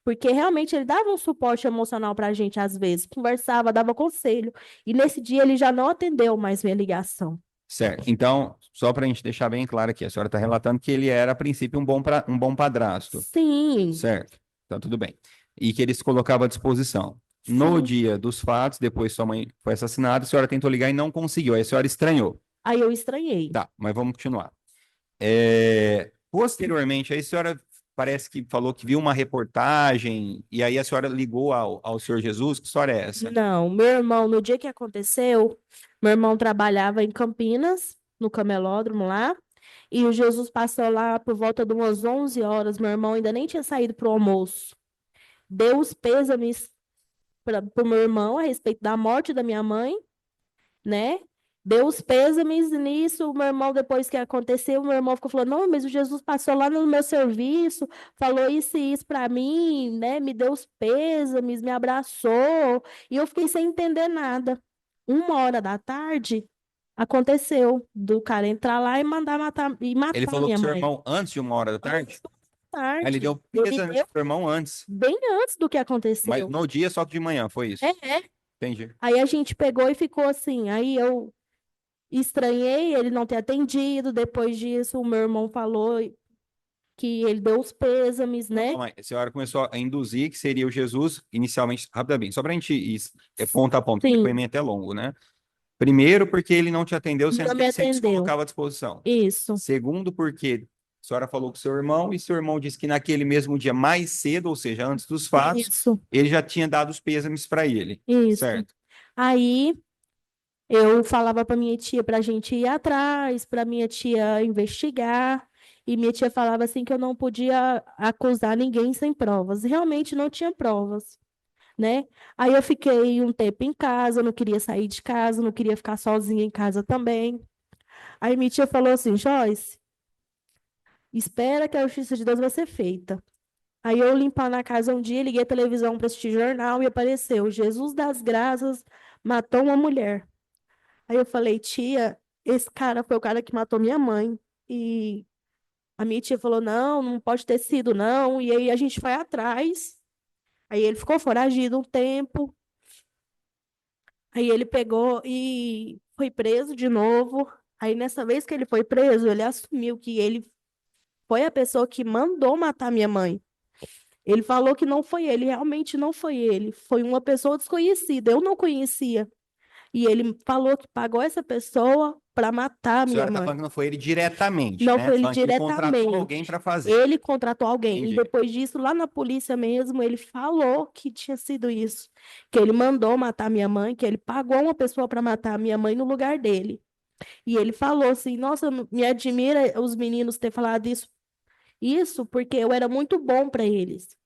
porque realmente ele dava um suporte emocional para a gente às vezes, conversava, dava conselho, e nesse dia ele já não atendeu mais minha ligação. Certo. Então, só para a gente deixar bem claro aqui, a senhora está relatando que ele era, a princípio, um bom padrasto. Sim, Certo. Então, tudo bem. E que ele se colocava à disposição. No sim. dia dos fatos, depois sua mãe foi assassinada, a senhora tentou ligar e não conseguiu. Aí a senhora estranhou. Aí eu estranhei. Tá, mas vamos continuar. Posteriormente, aí a senhora parece que falou que viu uma reportagem e aí a senhora ligou ao Senhor Jesus. Que história é essa? Não, meu irmão, no dia que aconteceu, meu irmão trabalhava em Campinas, no camelódromo lá, e o Jesus passou lá por volta de umas 11 horas. Meu irmão ainda nem tinha saído para o almoço. Deu os pêsames para o meu irmão a respeito da morte da minha mãe, né? Deu os pêsames nisso, o meu irmão, depois que aconteceu, o meu irmão ficou falando, não, mas o Jesus passou lá no meu serviço, falou isso e isso para mim, né? Me deu os pêsames, me abraçou, e eu fiquei sem entender nada. 1 hora da tarde, aconteceu do cara entrar lá e mandar matar, e Ele matar falou com minha seu mãe. irmão antes de 1 hora da tarde? Aí ele Tarde. deu Ele pêsames deu pro seu irmão antes. bem antes do que Mas aconteceu. no dia, só que de manhã, foi isso? É. Entendi. Aí a gente pegou e ficou assim. Aí eu estranhei ele não ter atendido. Depois disso, o meu irmão falou que ele deu os pêsames, Não, né? calma aí. A senhora começou a induzir que seria o Jesus, inicialmente, rapidamente, só para a gente ir ponto a ponto, porque o Sim, depoimento é longo, né? Primeiro, porque ele não te atendeu, sendo não que me ele sempre se atendeu. colocava à disposição. Isso, Segundo, porque a senhora falou com seu irmão, e seu irmão disse que naquele mesmo dia, mais cedo, ou seja, antes dos fatos, isso, ele já tinha dado os pêsames para ele, isso. certo? Aí eu falava para minha tia para a gente ir atrás, para minha tia investigar. E minha tia falava assim que eu não podia acusar ninguém sem provas. Realmente não tinha provas, né? Aí eu fiquei um tempo em casa, não queria sair de casa, não queria ficar sozinha em casa também. Aí minha tia falou assim, Joyce, espera que a justiça de Deus vai ser feita. Aí eu limpar na casa um dia, liguei a televisão para assistir jornal e apareceu, Jesus das Graças matou uma mulher. Aí eu falei, tia, esse cara foi o cara que matou minha mãe. E a minha tia falou, não, não pode ter sido, não. E aí a gente foi atrás. Aí ele ficou foragido um tempo. Aí ele pegou e foi preso de novo. Aí nessa vez que ele foi preso, ele assumiu que ele foi a pessoa que mandou matar minha mãe. Ele falou que não foi ele, realmente não foi ele. Foi uma pessoa desconhecida, eu não conhecia. E ele falou que pagou essa pessoa para matar a A minha senhora está mãe. falando que não foi ele diretamente, Não né? foi ele Falando que ele contratou diretamente. alguém para fazer. Ele contratou alguém. Entendi. E depois disso, lá na polícia mesmo, ele falou que tinha sido isso. Que ele mandou matar minha mãe, que ele pagou uma pessoa para matar a minha mãe no lugar dele. E ele falou assim: nossa, me admira os meninos ter falado isso porque eu era muito bom para eles.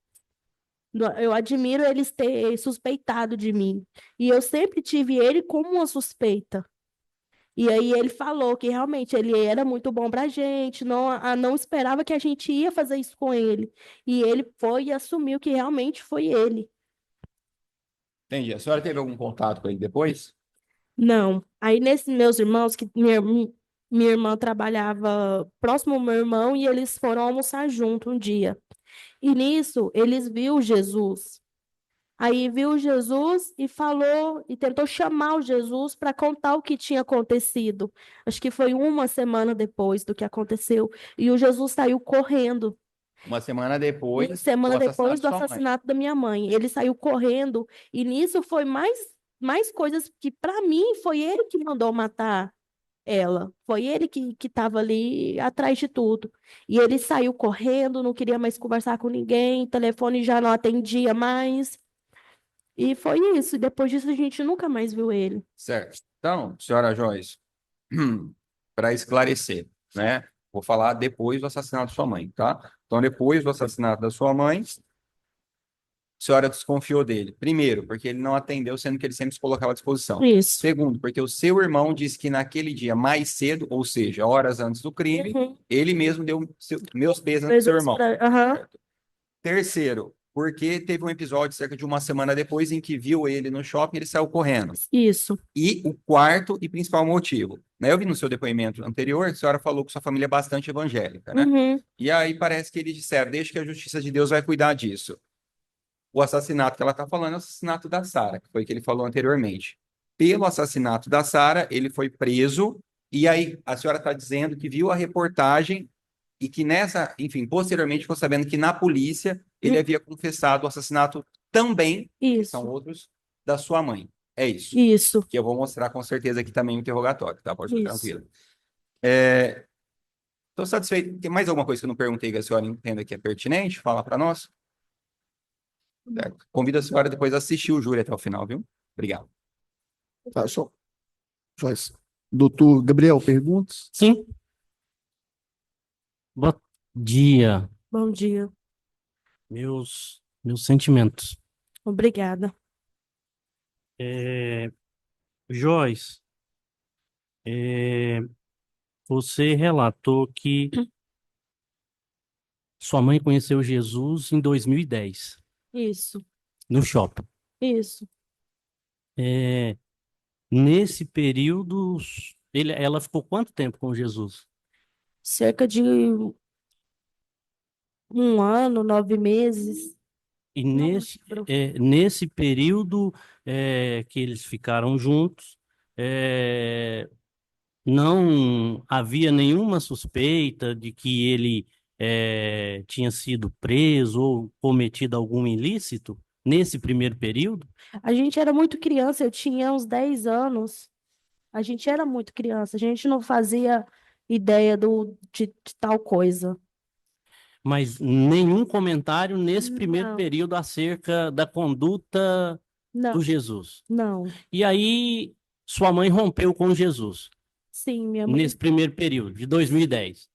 Eu admiro eles ter suspeitado de mim. E eu sempre tive ele como uma suspeita. E aí ele falou que realmente ele era muito bom pra gente, não esperava que a gente ia fazer isso com ele. E ele foi e assumiu que realmente foi ele. Entendi. A senhora teve algum contato com ele depois? Não. Aí nesses meus irmãos, que minha irmã trabalhava próximo ao meu irmão e eles foram almoçar junto um dia. E nisso eles viu Jesus. Aí viu Jesus e falou, e tentou chamar o Jesus para contar o que tinha acontecido. Acho que foi uma semana depois do que aconteceu. E o Jesus saiu correndo. Uma semana depois Uma semana do assassinato depois de do sua mãe. assassinato da minha mãe. Ele saiu correndo. E nisso foi mais coisas que, para mim, foi ele que mandou matar ela. Foi ele que estava ali atrás de tudo. E ele saiu correndo, não queria mais conversar com ninguém, o telefone já não atendia mais. E foi isso. E depois disso a gente nunca mais viu ele. Certo. Então, senhora Joyce, para esclarecer, né? Vou falar depois do assassinato da sua mãe, tá? Então, depois do assassinato da sua mãe, a senhora desconfiou dele. Primeiro, porque ele não atendeu, sendo que ele sempre se colocava à disposição. Isso. Segundo, porque o seu irmão disse que naquele dia mais cedo, ou seja, horas antes do crime, Uhum. ele mesmo deu meus pêsames pro seu irmão. Aham. Certo? Terceiro, porque teve um episódio cerca de uma semana depois em que viu ele no shopping e ele saiu correndo. Isso. E o quarto e principal motivo, né? Eu vi no seu depoimento anterior, a senhora falou que sua família é bastante evangélica, né? Uhum. E aí parece que eles disseram, deixa que a justiça de Deus vai cuidar disso. O assassinato que ela está falando é o assassinato da Sara, que foi o que ele falou anteriormente. Pelo assassinato da Sara, ele foi preso, e aí a senhora está dizendo que viu a reportagem e que nessa, enfim, posteriormente ficou sabendo que na polícia ele havia confessado o assassinato também, que são Isso. outros, da sua mãe. É isso. Isso. Que eu vou mostrar com certeza aqui também no interrogatório, tá? Pode ficar Isso. tranquilo. Estou satisfeito. Tem mais alguma coisa que eu não perguntei que a senhora entenda que é pertinente? Fala para nós. Convido a senhora depois a assistir o júri até o final, viu? Obrigado. Tá, só. Joyce. Doutor Gabriel, perguntas? Sim. Bom dia, Bom dia. meus sentimentos. Obrigada. Joyce, você relatou que sua mãe conheceu Jesus em 2010, Isso. no shopping. Isso. Nesse período, ela ficou quanto tempo com Jesus? Cerca de 1 ano, 9 meses. E Não lembro. nesse período que eles ficaram juntos, não havia nenhuma suspeita de que ele tinha sido preso ou cometido algum ilícito nesse primeiro período? A gente era muito criança, eu tinha uns 10 anos. A gente era muito criança, a gente não fazia ideia de tal coisa. Mas nenhum comentário nesse primeiro Não. período acerca da conduta do Não, Jesus. não. E aí, sua mãe rompeu com Jesus Sim, minha mãe. nesse primeiro período, de 2010.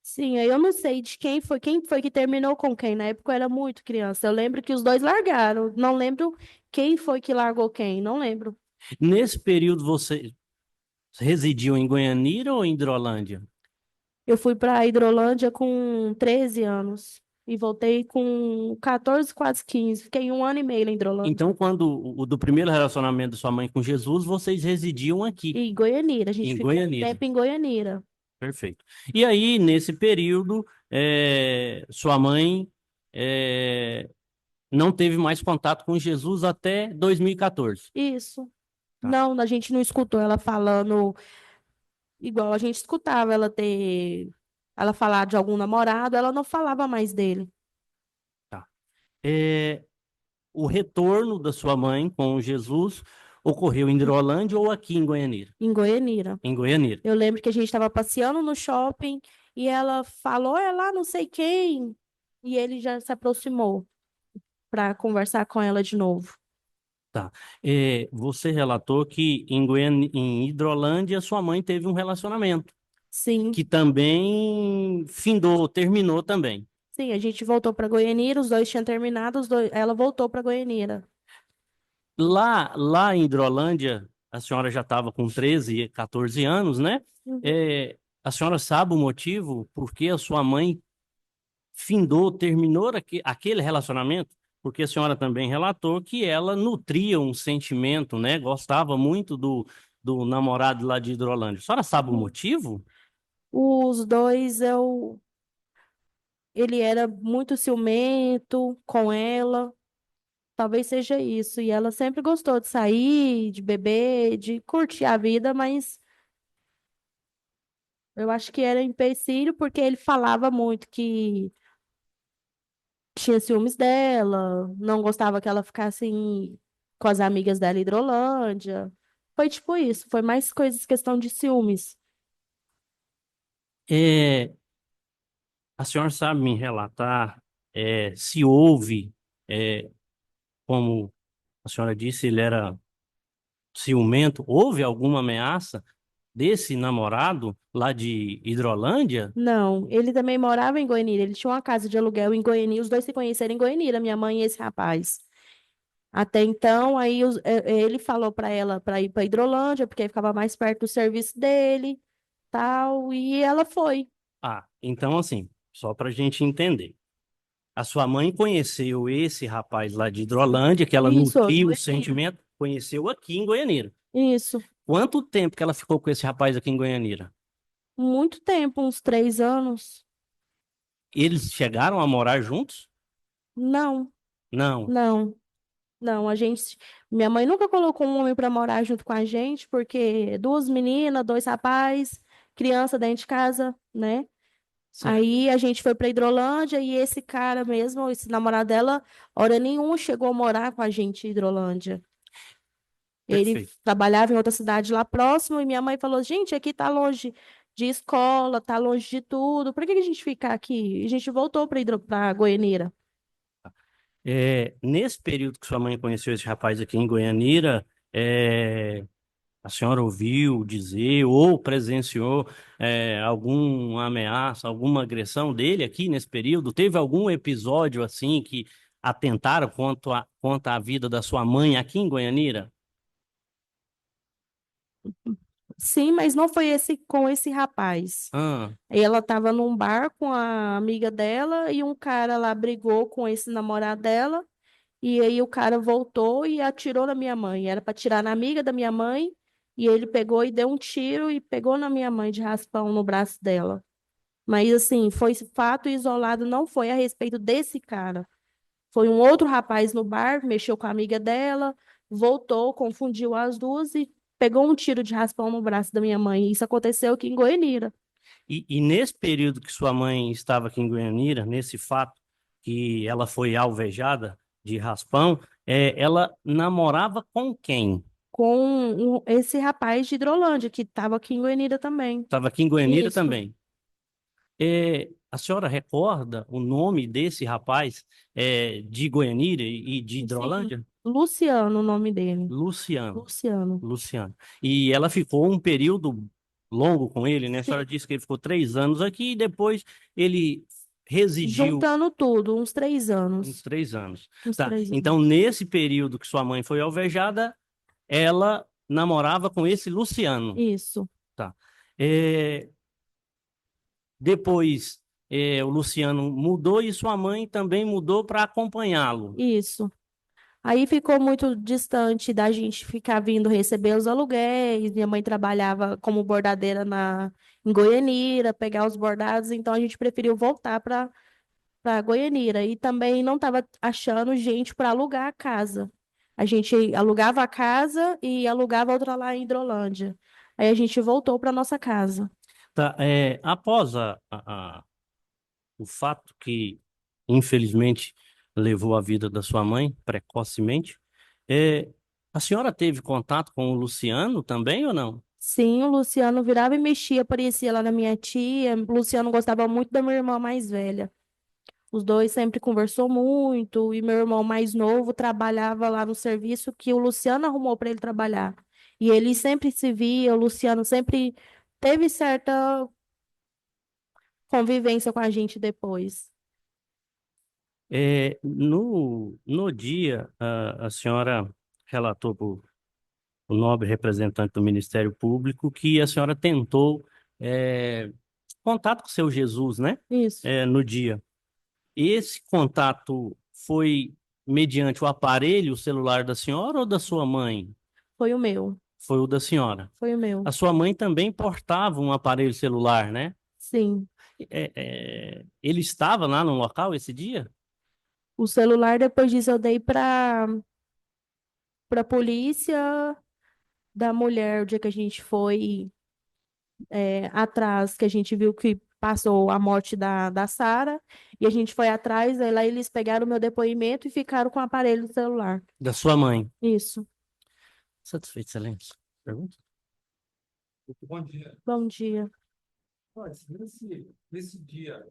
Sim, aí eu não sei de quem foi que terminou com quem. Na época eu era muito criança. Eu lembro que os dois largaram. Não lembro quem foi que largou quem, não lembro. Nesse período, você residiu em Goianira ou em Hidrolândia? Eu fui para Hidrolândia com 13 anos e voltei com 14, quase 15. Fiquei 1 ano e meio na Hidrolândia. Então, quando do primeiro relacionamento da sua mãe com Jesus, vocês residiam aqui, E em Goianira, a gente em ficou um Goianira. tempo em Goianira. Perfeito. E aí, nesse período, sua mãe não teve mais contato com Jesus até 2014. Isso. Tá. Não, a gente não escutou ela falando igual a gente escutava ela ter ela falar de algum namorado, ela não falava mais dele. É, o retorno da sua mãe com Jesus ocorreu em Hidrolândia ou aqui em Goianira? Em Goianira. Em Goianira. Eu lembro que a gente estava passeando no shopping e ela falou, é lá não sei quem, e ele já se aproximou para conversar com ela de novo. Tá. Você relatou que em Hidrolândia sua mãe teve um relacionamento Sim, que também findou, terminou também. sim, a gente voltou para Goianira, os dois tinham terminado, ela voltou para Goianira. Lá em Hidrolândia, a senhora já estava com 13, 14 anos, né? Uhum. A senhora sabe o motivo por que a sua mãe findou, terminou aquele relacionamento? Porque a senhora também relatou que ela nutria um sentimento, né? Gostava muito do namorado lá de Hidrolândia. A senhora sabe o motivo? Os dois, ele era muito ciumento com ela, talvez seja isso. E ela sempre gostou de sair, de beber, de curtir a vida, mas eu acho que era empecilho porque ele falava muito que tinha ciúmes dela, não gostava que ela ficasse com as amigas dela em Hidrolândia. Foi tipo isso, foi mais coisas, questão de ciúmes. É, a senhora sabe me relatar se houve, é, como a senhora disse, ele era ciumento, houve alguma ameaça desse namorado lá de Hidrolândia? Não, ele também morava em Goianira, ele tinha uma casa de aluguel em Goianira, os dois se conheceram em Goianira, minha mãe e esse rapaz. Até então, aí ele falou para ela para ir para Hidrolândia, porque aí ficava mais perto do serviço dele, tal, e ela foi. Ah, então assim, só para a gente entender. A sua mãe conheceu esse rapaz lá de Hidrolândia, que ela Isso, nutriu o Goianira. sentimento, conheceu aqui em Goianira. Isso, Quanto tempo que ela ficou com esse rapaz aqui em Goianira? muito tempo, uns 3 anos. Eles chegaram a morar juntos? Não, Não. não. Não, minha mãe nunca colocou um homem para morar junto com a gente, porque duas meninas, dois rapazes, criança dentro de casa, né? Certo. Aí a gente foi para Hidrolândia e esse cara mesmo, esse namorado dela, hora nenhuma chegou a morar com a gente em Hidrolândia. Ele Perfeito. trabalhava em outra cidade lá próximo e minha mãe falou: gente, aqui tá longe de escola, tá longe de tudo, por que que a gente fica aqui? E a gente voltou para Goianira. Nesse período que sua mãe conheceu esse rapaz aqui em Goianira, a senhora ouviu dizer ou presenciou alguma ameaça, alguma agressão dele aqui nesse período? Teve algum episódio assim que atentaram quanto à vida da sua mãe aqui em Goianira? Sim, mas não foi com esse rapaz. Ah, Ela estava num bar com a amiga dela e um cara lá brigou com esse namorado dela. E aí o cara voltou e atirou na minha mãe. Era para tirar na amiga da minha mãe. E ele pegou e deu um tiro e pegou na minha mãe de raspão no braço dela. Mas assim, foi fato isolado, não foi a respeito desse cara. Foi um outro rapaz no bar, mexeu com a amiga dela, voltou, confundiu as duas e pegou um tiro de raspão no braço da minha mãe. Isso aconteceu aqui em Goianira. e nesse período que sua mãe estava aqui em Goianira, nesse fato que ela foi alvejada de raspão, ela namorava com quem? Com esse rapaz de Hidrolândia, que estava aqui em Goianira também. Estava aqui em Goianira Isso. também. A senhora recorda o nome desse rapaz de Goianira e de Hidrolândia? Sim. Luciano, o nome dele. Luciano. Luciano. Luciano. E ela ficou um período longo com ele, né? A Sim. senhora disse que ele ficou 3 anos aqui e depois ele residiu Juntando tudo, uns 3 anos. uns 3 anos. Uns Tá. 3 Então, anos. nesse período que sua mãe foi alvejada, ela namorava com esse Luciano. Isso. Tá. Depois, o Luciano mudou e sua mãe também mudou para acompanhá-lo. Isso. Aí ficou muito distante da gente ficar vindo receber os aluguéis. Minha mãe trabalhava como bordadeira em Goianira, pegar os bordados, então a gente preferiu voltar para Goianira. E também não estava achando gente para alugar a casa. A gente alugava a casa e alugava outra lá em Hidrolândia. Aí a gente voltou para nossa casa. Tá, após o fato que, infelizmente, levou a vida da sua mãe precocemente, é, a senhora teve contato com o Luciano também ou não? Sim, o Luciano virava e mexia, aparecia lá na minha tia. O Luciano gostava muito da minha irmã mais velha. Os dois sempre conversou muito e meu irmão mais novo trabalhava lá no serviço que o Luciano arrumou para ele trabalhar. E ele sempre se via, o Luciano sempre teve certa convivência com a gente depois. No dia, a senhora relatou para o nobre representante do Ministério Público que a senhora tentou contato com o seu Jesus, né? Isso, No dia. Esse contato foi mediante o aparelho celular da senhora ou da sua mãe? foi o meu, Foi o da senhora. foi o meu. A sua mãe também portava um aparelho celular, né? Sim. Ele estava lá no local esse dia? O celular, depois disso, eu dei para a polícia da mulher, o dia que a gente foi atrás, que a gente viu que passou a morte da Sara, e a gente foi atrás, aí lá eles pegaram o meu depoimento e ficaram com o aparelho do celular. Da sua mãe. Isso. Satisfeito, excelência. Pergunta? Bom dia. Bom dia. Mas nesse dia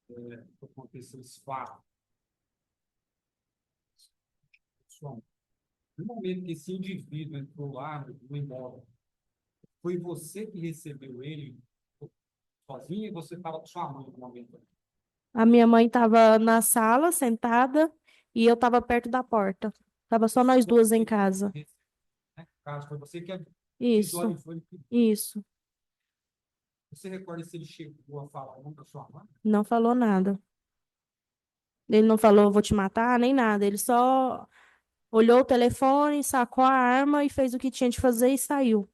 que aconteceu esse fato, pessoal, no momento que esse indivíduo entrou lá no imóvel, foi você que recebeu ele sozinho e você estava com sua mãe no momento? A minha mãe estava na sala, sentada, e eu estava perto da porta. Tava só nós duas em casa. Né? Caso foi você que avisou, Isso, ele foi. isso. Você recorda se ele chegou a falar o nome da sua mãe? Não falou nada. Ele não falou, vou te matar, nem nada. Ele só olhou o telefone, sacou a arma e fez o que tinha de fazer e saiu.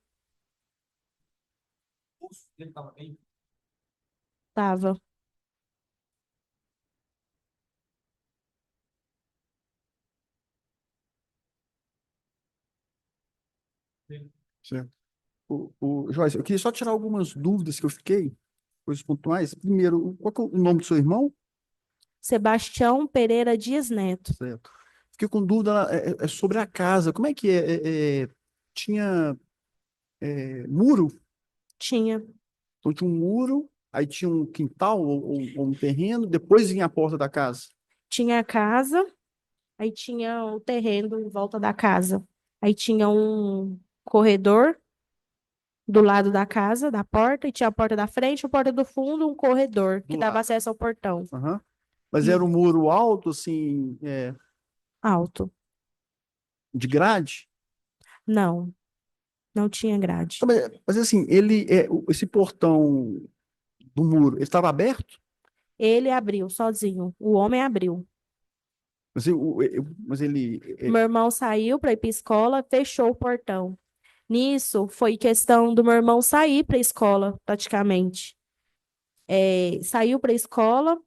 O pulso dele estava bem. Tava. Certo. Joyce, eu queria só tirar algumas dúvidas que eu fiquei, coisas pontuais. Primeiro, qual que é o nome do seu irmão? Sebastião Pereira Dias Neto. Certo. Fiquei com dúvida sobre a casa. Como é que tinha muro? Tinha. Então tinha um muro, aí tinha um quintal ou um terreno, depois vinha a porta da casa. Tinha a casa, aí tinha o terreno em volta da casa. Aí tinha um corredor do lado da casa, da porta, e tinha a porta da frente, a porta do fundo, um corredor que Do dava lado. acesso ao portão. Aham. Mas E era um muro alto, assim, alto. de grade? Não, não tinha grade. Tá, mas, assim, esse portão do muro, ele estava aberto? Ele abriu sozinho. O homem abriu. Mas, mas ele. Meu irmão saiu para ir para a escola, fechou o portão. Nisso, foi questão do meu irmão sair para a escola, praticamente. Saiu para a escola.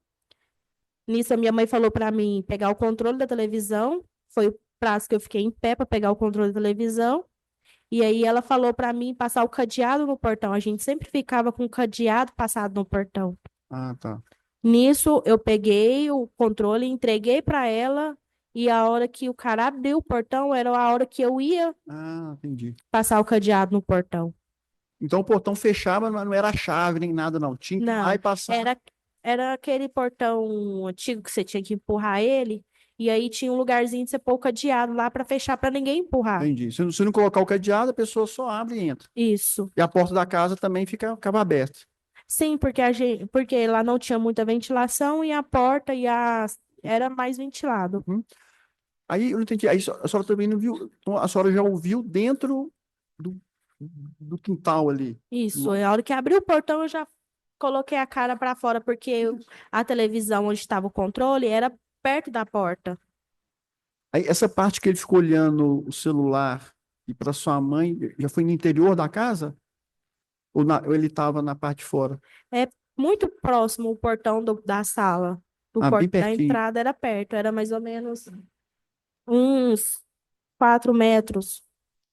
Nisso, a minha mãe falou para mim pegar o controle da televisão. Foi o prazo que eu fiquei em pé para pegar o controle da televisão. E aí ela falou para mim passar o cadeado no portão. A gente sempre ficava com o cadeado passado no portão. Ah, tá. Nisso, eu peguei o controle, entreguei para ela. E a hora que o cara abriu o portão era a hora que eu ia Ah, entendi. passar o cadeado no portão. Então o portão fechava, mas não era a chave nem nada, não. Tinha que ir lá Não, e passar. era aquele portão antigo que você tinha que empurrar ele. E aí tinha um lugarzinho de você pôr o cadeado lá para fechar para ninguém empurrar. Entendi. Se não colocar o cadeado, a pessoa só abre e entra. Isso. E a porta da casa também ficava aberta. Sim, porque lá não tinha muita ventilação e a porta era mais ventilado. Aí eu não entendi. Aí a senhora também não viu. Então, a senhora já ouviu dentro do, do quintal ali. Isso. A hora que abriu o portão, eu já coloquei a cara para fora, porque a televisão onde estava o controle era perto da porta. Aí essa parte que ele ficou olhando o celular e para sua mãe, já foi no interior da casa? Ou ele estava na parte de fora? É muito próximo o portão da sala. Ah, bem Da pertinho. entrada era perto, era mais ou menos uns 4 metros.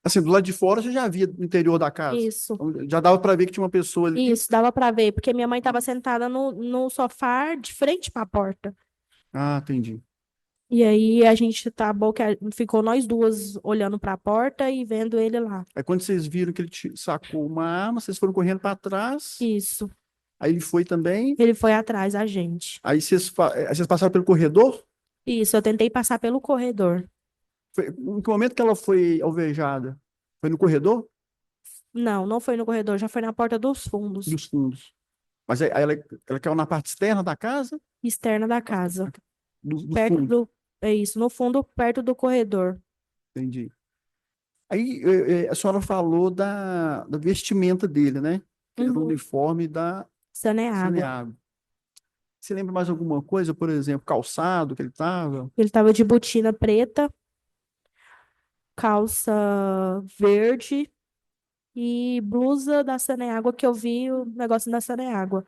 Assim, do lado de fora você já via no interior da casa. Isso. Então, já dava para ver que tinha uma pessoa ali. Isso, dava para ver, porque minha mãe estava sentada no sofá de frente para a porta. Ah, entendi. E aí a gente ficou nós duas olhando para a porta e vendo ele lá. Aí quando vocês viram que ele sacou uma arma, vocês foram correndo para trás. Isso. Aí ele foi também. Ele foi atrás da gente. Aí vocês passaram pelo corredor? Isso, eu tentei passar pelo corredor. Em que momento que ela foi alvejada? Foi no corredor Não, não foi no corredor, já foi na porta dos fundos, dos fundos? Mas aí ela caiu na parte externa da casa? externa da casa. Do Perto fundo? É isso, no fundo, perto do corredor. Entendi. Aí a senhora falou da vestimenta dele, né? Que era o Uhum. uniforme da Saneago. Saneago. Você lembra mais alguma coisa? Por exemplo, calçado que ele estava? Ele tava de botina preta, calça verde e blusa da Saneágua, que eu vi o negócio da Saneágua.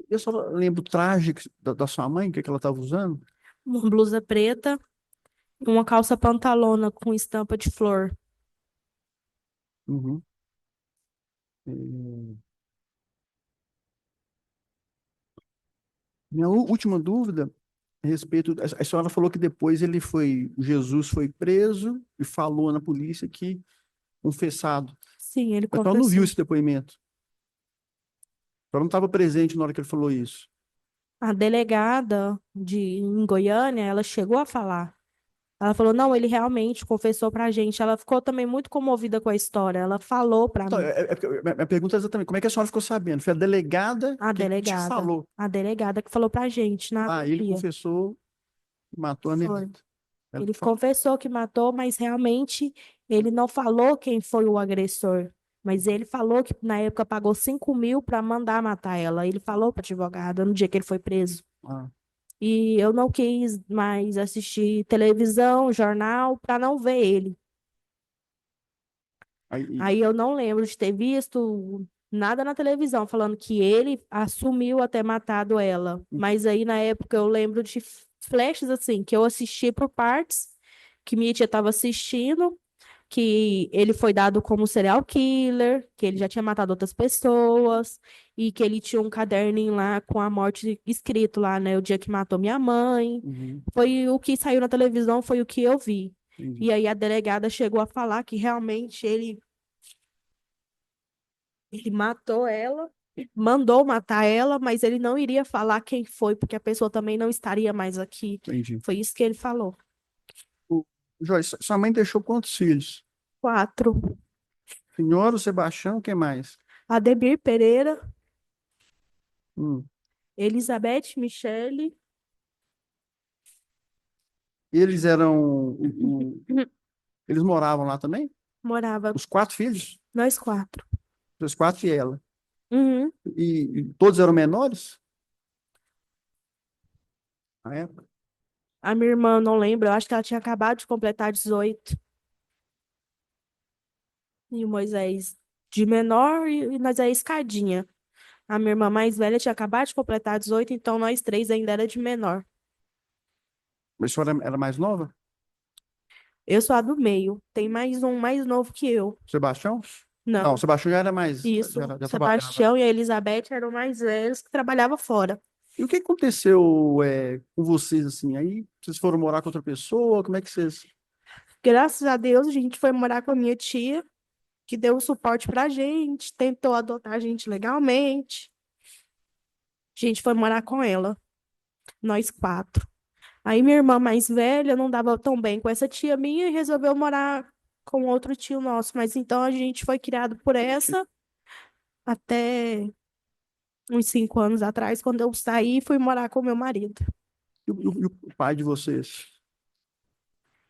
Eu só lembro o traje da sua mãe, que ela estava usando. Uma blusa preta e uma calça pantalona com estampa de flor. Uhum. É, Minha última dúvida a respeito. A senhora falou que depois Jesus foi preso e falou na polícia que confessado. Sim, ele Mas a senhora não viu confessou. esse depoimento. A senhora não estava presente na hora que ele falou isso. A delegada em Goiânia, ela chegou a falar. Ela falou, não, ele realmente confessou pra gente. Ela ficou também muito comovida com a história. Ela falou pra Então, mim, minha pergunta é exatamente como é que a senhora ficou sabendo? Foi a delegada a que te delegada, falou. a delegada que falou pra gente na Ah, ele dia. confessou e matou a Foi. menina. Ela Ele confessou que matou, mas realmente ele não falou quem foi o agressor. Mas ele falou que na época pagou 5.000 para mandar matar ela. Ele falou para advogada no dia que ele foi preso. Ah, E eu não quis mais assistir televisão, jornal, para não ver ele. aí, Aí eu não lembro de ter visto nada na televisão falando que ele assumiu a ter matado ela. Mas aí na época eu lembro de flashes assim, que eu assisti por partes, que minha tia estava assistindo, que ele foi dado como serial killer, que ele já tinha matado outras pessoas, e que ele tinha um caderninho lá com a morte escrito lá, né? O dia que matou minha mãe. uhum, Foi o que saiu na televisão, foi o que eu vi. entendi. E aí a delegada chegou a falar que realmente ele matou ela, mandou matar ela, mas ele não iria falar quem foi, porque a pessoa também não estaria mais aqui. Entendi. Foi isso que ele falou. Joyce, sua mãe deixou quantos filhos? 4. Senhora, o Sebastião, quem mais? Ademir Pereira, Hum. Elizabeth Michele, Eles eles moravam lá também? morava Os 4 filhos? nós 4. Os 4 e ela. Uhum. E todos eram menores? Na época? A minha irmã, não lembro, eu acho que ela tinha acabado de completar 18. E o Moisés de menor e nós é escadinha. A minha irmã mais velha tinha acabado de completar 18, então nós 3 ainda era de menor. Mas a senhora era mais nova? Eu sou a do meio. Tem mais um mais novo que eu. Sebastião? Não, Não, o Sebastião já era mais. isso. Já trabalhava. Sebastião e a Elizabeth eram mais velhos que trabalhavam fora. E o que aconteceu com vocês, assim? Aí vocês foram morar com outra pessoa? Como é que vocês. Graças a Deus, a gente foi morar com a minha tia, que deu o suporte pra gente, tentou adotar a gente legalmente. A gente foi morar com ela, nós 4. Aí minha irmã mais velha não dava tão bem com essa tia minha e resolveu morar com outro tio nosso. Mas então a gente foi criado por essa até uns 5 anos atrás, quando eu saí e fui morar com meu marido. E o pai de vocês?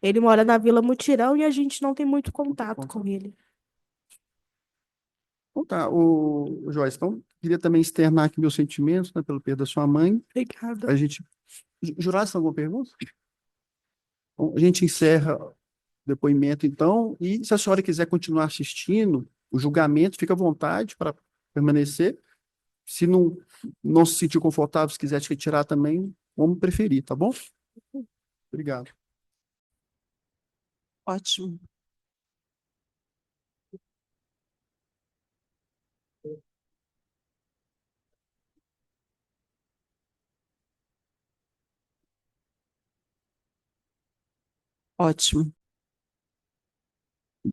Ele mora na Vila Mutirão e a gente não tem muito contato com ele. Então tá, o Joyce, então queria também externar aqui meus sentimentos, né, pelo perda da sua mãe. Obrigada. A gente. Jurasse alguma pergunta? Bom, a gente encerra o depoimento, então, e se a senhora quiser continuar assistindo o julgamento, fica à vontade para permanecer. Se não se sentir confortável, se quiser te retirar também, vamos preferir, tá bom? Obrigado. Ótimo. Ótimo.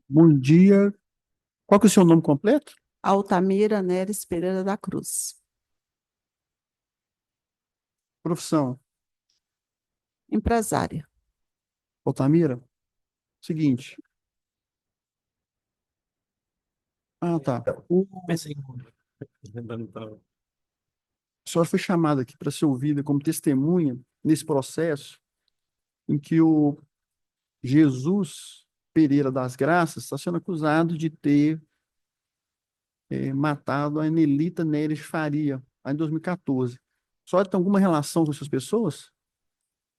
Bom dia. Qual que é o seu nome completo? Altamira Neres Pereira da Cruz. Profissão? Empresária. Altamira? Seguinte. Ah, tá. A senhora foi chamada aqui para ser ouvida como testemunha nesse processo em que o Jesus Pereira das Graças está sendo acusado de ter matado a Nelita Neres Faria, lá em 2014. A senhora tem alguma relação com essas pessoas?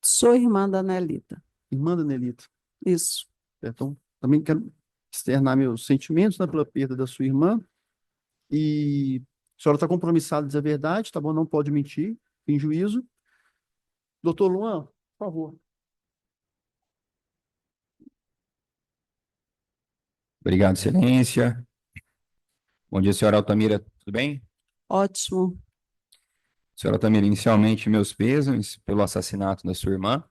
Sou irmã da Nelita. Irmã da Nelita. Isso. Então, também quero externar meus sentimentos, né, pela perda da sua irmã. E a senhora está compromissada em dizer a verdade, tá bom? Não pode mentir, em juízo. Doutor Luan, por favor. Obrigado, excelência. Bom dia, senhora Altamira, tudo bem? Ótimo. Senhora Altamira, inicialmente, meus pêsames pelo assassinato da sua irmã.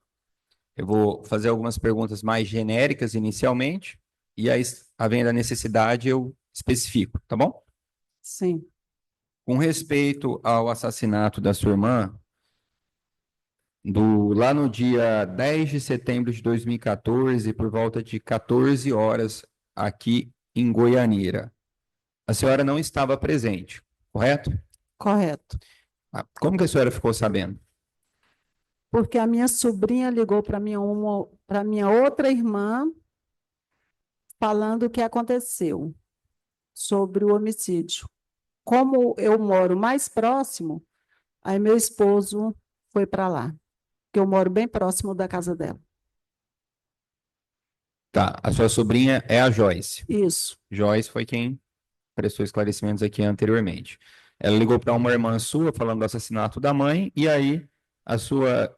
Eu vou fazer algumas perguntas mais genéricas inicialmente, e aí, havendo a necessidade, eu especifico, tá bom? Sim. Com respeito ao assassinato da sua irmã, lá no dia 10 de setembro de 2014, por volta de 14 horas, aqui em Goianira. A senhora não estava presente, correto? Correto. Como que a senhora ficou sabendo? Porque a minha sobrinha ligou para minha outra irmã falando o que aconteceu sobre o homicídio. Como eu moro mais próximo, aí meu esposo foi para lá, porque eu moro bem próximo da casa dela. Tá, a sua sobrinha é a Joyce. Isso. Joyce foi quem prestou esclarecimentos aqui anteriormente. Ela ligou para uma irmã sua falando do assassinato da mãe, e aí a sua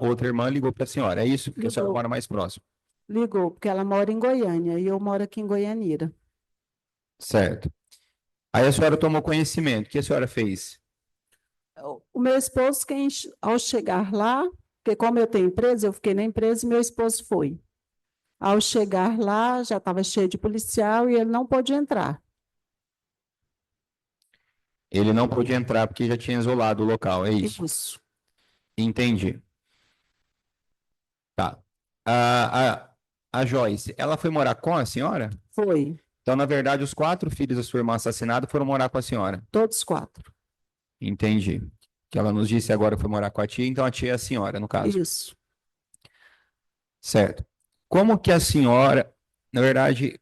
outra irmã ligou para a senhora. É isso? Porque a senhora mora mais próximo. Ligou, porque ela mora em Goiânia e eu moro aqui em Goianira. Certo. Aí a senhora tomou conhecimento. O que a senhora fez? O meu esposo, ao chegar lá, porque como eu tenho empresa, eu fiquei na empresa e meu esposo foi. Ao chegar lá, já estava cheio de policial e ele não pôde entrar. Ele não pôde entrar porque já tinha isolado o local, é isso? Isso. Entendi. Tá. A Joyce, ela foi morar com a senhora? Foi. Então, na verdade, os 4 filhos da sua irmã assassinada foram morar com a senhora? Todos 4. Entendi. Que ela nos disse agora que foi morar com a tia, então a tia é a senhora, no caso. Isso. Certo. Como que a senhora, na verdade,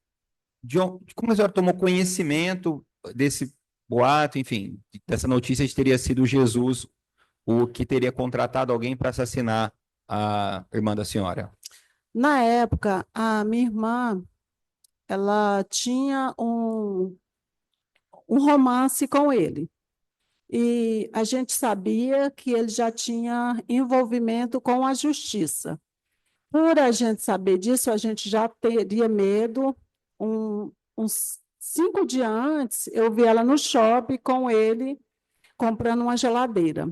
como a senhora tomou conhecimento desse boato, enfim, dessa notícia de teria sido Jesus o que teria contratado alguém para assassinar a irmã da senhora? Na época, a minha irmã, ela tinha um romance com ele. E a gente sabia que ele já tinha envolvimento com a justiça. Por a gente saber disso, a gente já teria medo. Uns 5 dias antes, eu vi ela no shopping com ele, comprando uma geladeira.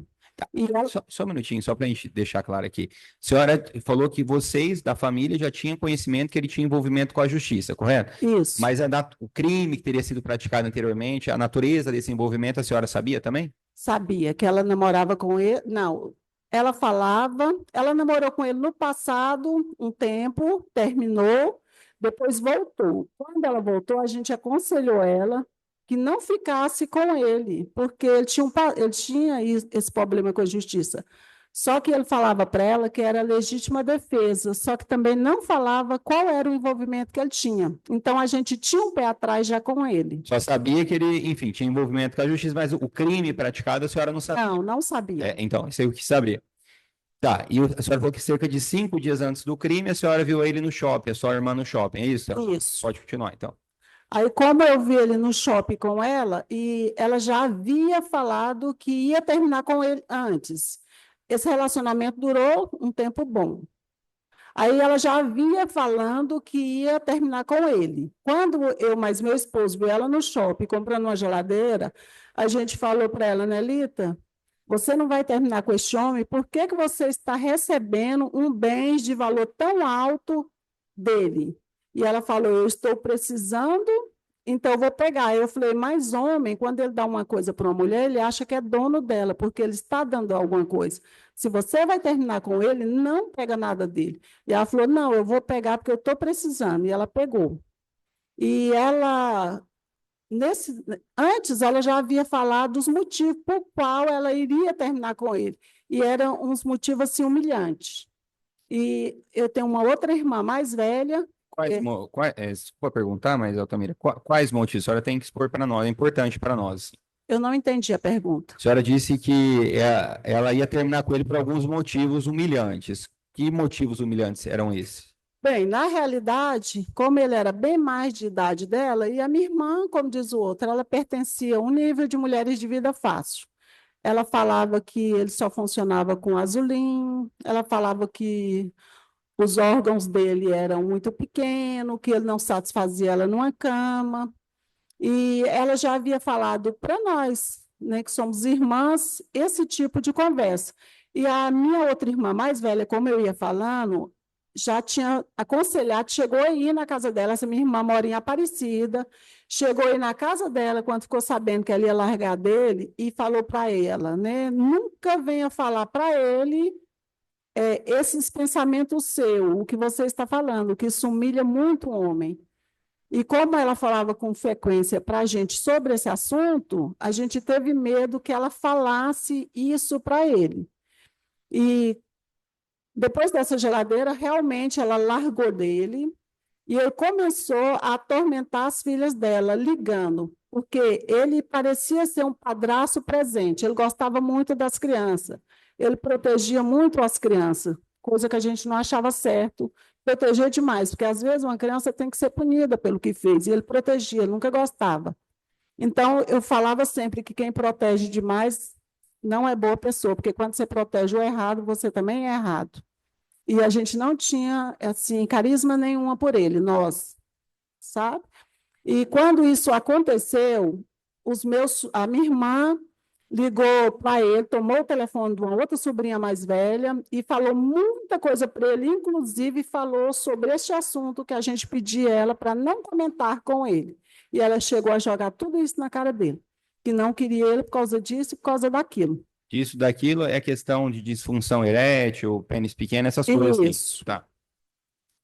E ela... Só um minutinho, só para a gente deixar claro aqui. A senhora falou que vocês, da família, já tinham conhecimento que ele tinha envolvimento com a justiça, correto? Isso. Mas o crime que teria sido praticado anteriormente, a natureza desse envolvimento, a senhora sabia também? Sabia que ela namorava com ele. Não, ela falava, ela namorou com ele no passado, um tempo, terminou, depois voltou. Quando ela voltou, a gente aconselhou ela que não ficasse com ele, porque ele tinha esse problema com a justiça. Só que ele falava para ela que era legítima defesa, só que também não falava qual era o envolvimento que ele tinha. Então, a gente tinha um pé atrás já com ele. Só sabia que ele, enfim, tinha envolvimento com a justiça, mas o crime praticado a senhora não sabia. Não, não sabia. Então, isso aí eu quis saber. Tá, e a senhora falou que cerca de 5 dias antes do crime, a senhora viu ele no shopping, a sua irmã no shopping, é isso? Isso. Pode continuar, então. Aí, como eu vi ele no shopping com ela, e ela já havia falado que ia terminar com ele antes. Esse relacionamento durou um tempo bom. Aí ela já havia falando que ia terminar com ele. Quando eu mais meu esposo viu ela no shopping comprando uma geladeira, a gente falou para ela, Nelita, você não vai terminar com esse homem, por que que você está recebendo um bem de valor tão alto dele. E ela falou, eu estou precisando, então eu vou pegar. Eu falei, mas homem, quando ele dá uma coisa para uma mulher, ele acha que é dono dela, porque ele está dando alguma coisa. Se você vai terminar com ele, não pega nada dele. E ela falou, não, eu vou pegar porque eu estou precisando. E ela pegou. E ela, antes, ela já havia falado dos motivos por qual ela iria terminar com ele. E eram uns motivos assim humilhantes. E eu tenho uma outra irmã mais velha. Se for perguntar, mas, Altamira, quais motivos? A senhora tem que expor para nós, é importante para nós. Eu não entendi a pergunta. A senhora disse que ela ia terminar com ele por alguns motivos humilhantes. Que motivos humilhantes eram esses? Bem, na realidade, como ele era bem mais de idade dela, e a minha irmã, como diz o outro, ela pertencia a um nível de mulheres de vida fácil. Ela falava que ele só funcionava com azulim, ela falava que os órgãos dele eram muito pequenos, que ele não satisfazia ela numa cama. E ela já havia falado para nós, né, que somos irmãs, esse tipo de conversa. E a minha outra irmã mais velha, como eu ia falando, já tinha aconselhado, chegou aí na casa dela, essa minha irmã mora em Aparecida, chegou aí na casa dela, quando ficou sabendo que ela ia largar dele, e falou para ela, né, nunca venha falar para ele esses pensamentos seus, o que você está falando, que isso humilha muito o homem. E como ela falava com frequência para a gente sobre esse assunto, a gente teve medo que ela falasse isso para ele. E depois dessa geladeira, realmente ela largou dele e ele começou a atormentar as filhas dela, ligando, porque ele parecia ser um padrasto presente, ele gostava muito das crianças, ele protegia muito as crianças, coisa que a gente não achava certo, proteger demais, porque às vezes uma criança tem que ser punida pelo que fez, e ele protegia, ele nunca gostava. Então, eu falava sempre que quem protege demais não é boa pessoa, porque quando você protege o errado, você também é errado. E a gente não tinha, assim, carisma nenhuma por ele, nós, sabe? E quando isso aconteceu, a minha irmã ligou para ele, tomou o telefone de uma outra sobrinha mais velha e falou muita coisa para ele, inclusive falou sobre este assunto que a gente pedia ela para não comentar com ele. E ela chegou a jogar tudo isso na cara dele, que não queria ele por causa disso e por causa daquilo. Isso, daquilo é questão de disfunção erétil, pênis pequeno, essas coisas assim. Isso. Tá.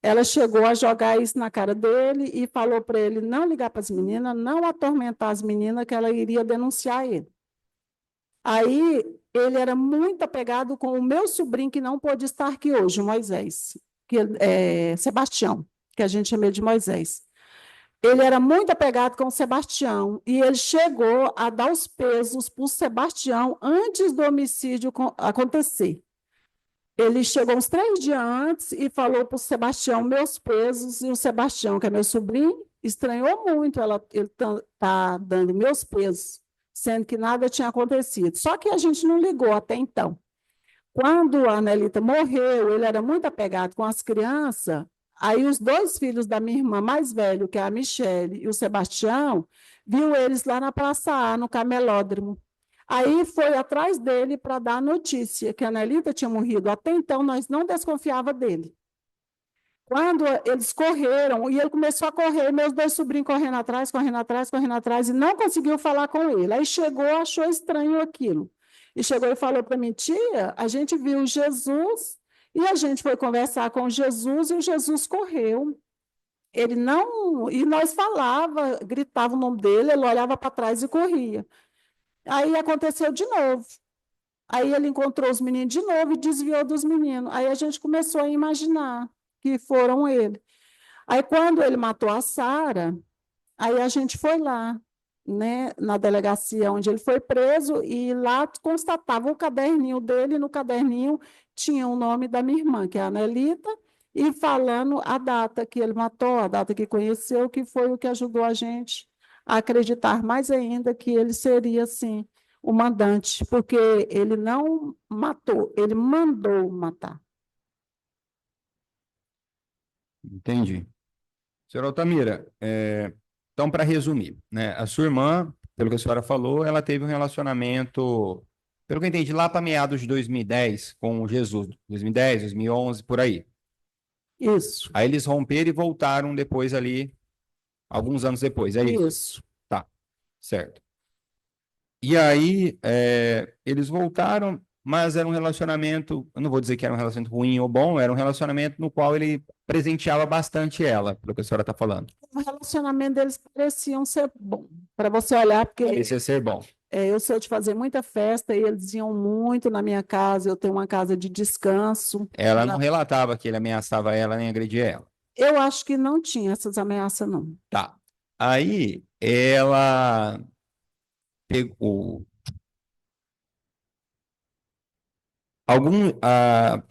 Ela chegou a jogar isso na cara dele e falou para ele não ligar para as meninas, não atormentar as meninas, que ela iria denunciar ele. Aí ele era muito apegado com o meu sobrinho, que não pôde estar aqui hoje, o Moisés, Sebastião, que a gente chama de Moisés. Ele era muito apegado com o Sebastião e ele chegou a dar os pesos para o Sebastião antes do homicídio acontecer. Ele chegou uns 3 dias antes e falou para o Sebastião meus pesos, e o Sebastião, que é meu sobrinho, estranhou muito ele tá dando meus pesos, sendo que nada tinha acontecido. Só que a gente não ligou até então. Quando a Anelita morreu, ele era muito apegado com as crianças, aí os 2 filhos da minha irmã mais velho, que é a Michele e o Sebastião, viu eles lá na Praça A, no camelódromo. Aí foi atrás dele para dar a notícia que a Anelita tinha morrido. Até então, nós não desconfiava dele. Quando eles correram, e ele começou a correr, meus 2 sobrinhos correndo atrás, e não conseguiu falar com ele. Aí chegou, achou estranho aquilo. E chegou e falou para mim, tia, a gente viu Jesus, e a gente foi conversar com Jesus, e o Jesus correu. Ele não... E nós falava, gritava o nome dele, ele olhava para trás e corria. Aí aconteceu de novo. Aí ele encontrou os meninos de novo e desviou dos meninos. Aí a gente começou a imaginar que foram ele. Aí quando ele matou a Sara, aí a gente foi lá, né, na delegacia onde ele foi preso, e lá constatava o caderninho dele, e no caderninho tinha o nome da minha irmã, que é a Anelita, e falando a data que ele matou, a data que conheceu, que foi o que ajudou a gente a acreditar mais ainda que ele seria, assim, o mandante, porque ele não matou, ele mandou matar. Entendi. Senhora Altamira, então, para resumir, né, a sua irmã, pelo que a senhora falou, ela teve um relacionamento, pelo que eu entendi, lá para meados de 2010 com Jesus, 2010, 2011, por aí. Isso, Aí eles romperam e voltaram depois ali, alguns anos depois, é isso? isso. Tá, certo. E aí, eles voltaram, mas era um relacionamento, eu não vou dizer que era um relacionamento ruim ou bom, era um relacionamento no qual ele presenteava bastante ela, pelo que a senhora está falando. O relacionamento deles pareciam ser bom, para você olhar, porque Parecia ser bom. eu sou de fazer muita festa e eles iam muito na minha casa, eu tenho uma casa de descanso. Ela não relatava que ele ameaçava ela nem agredia ela. Eu acho que não tinha essas ameaças, não. Tá. Aí, ela pegou...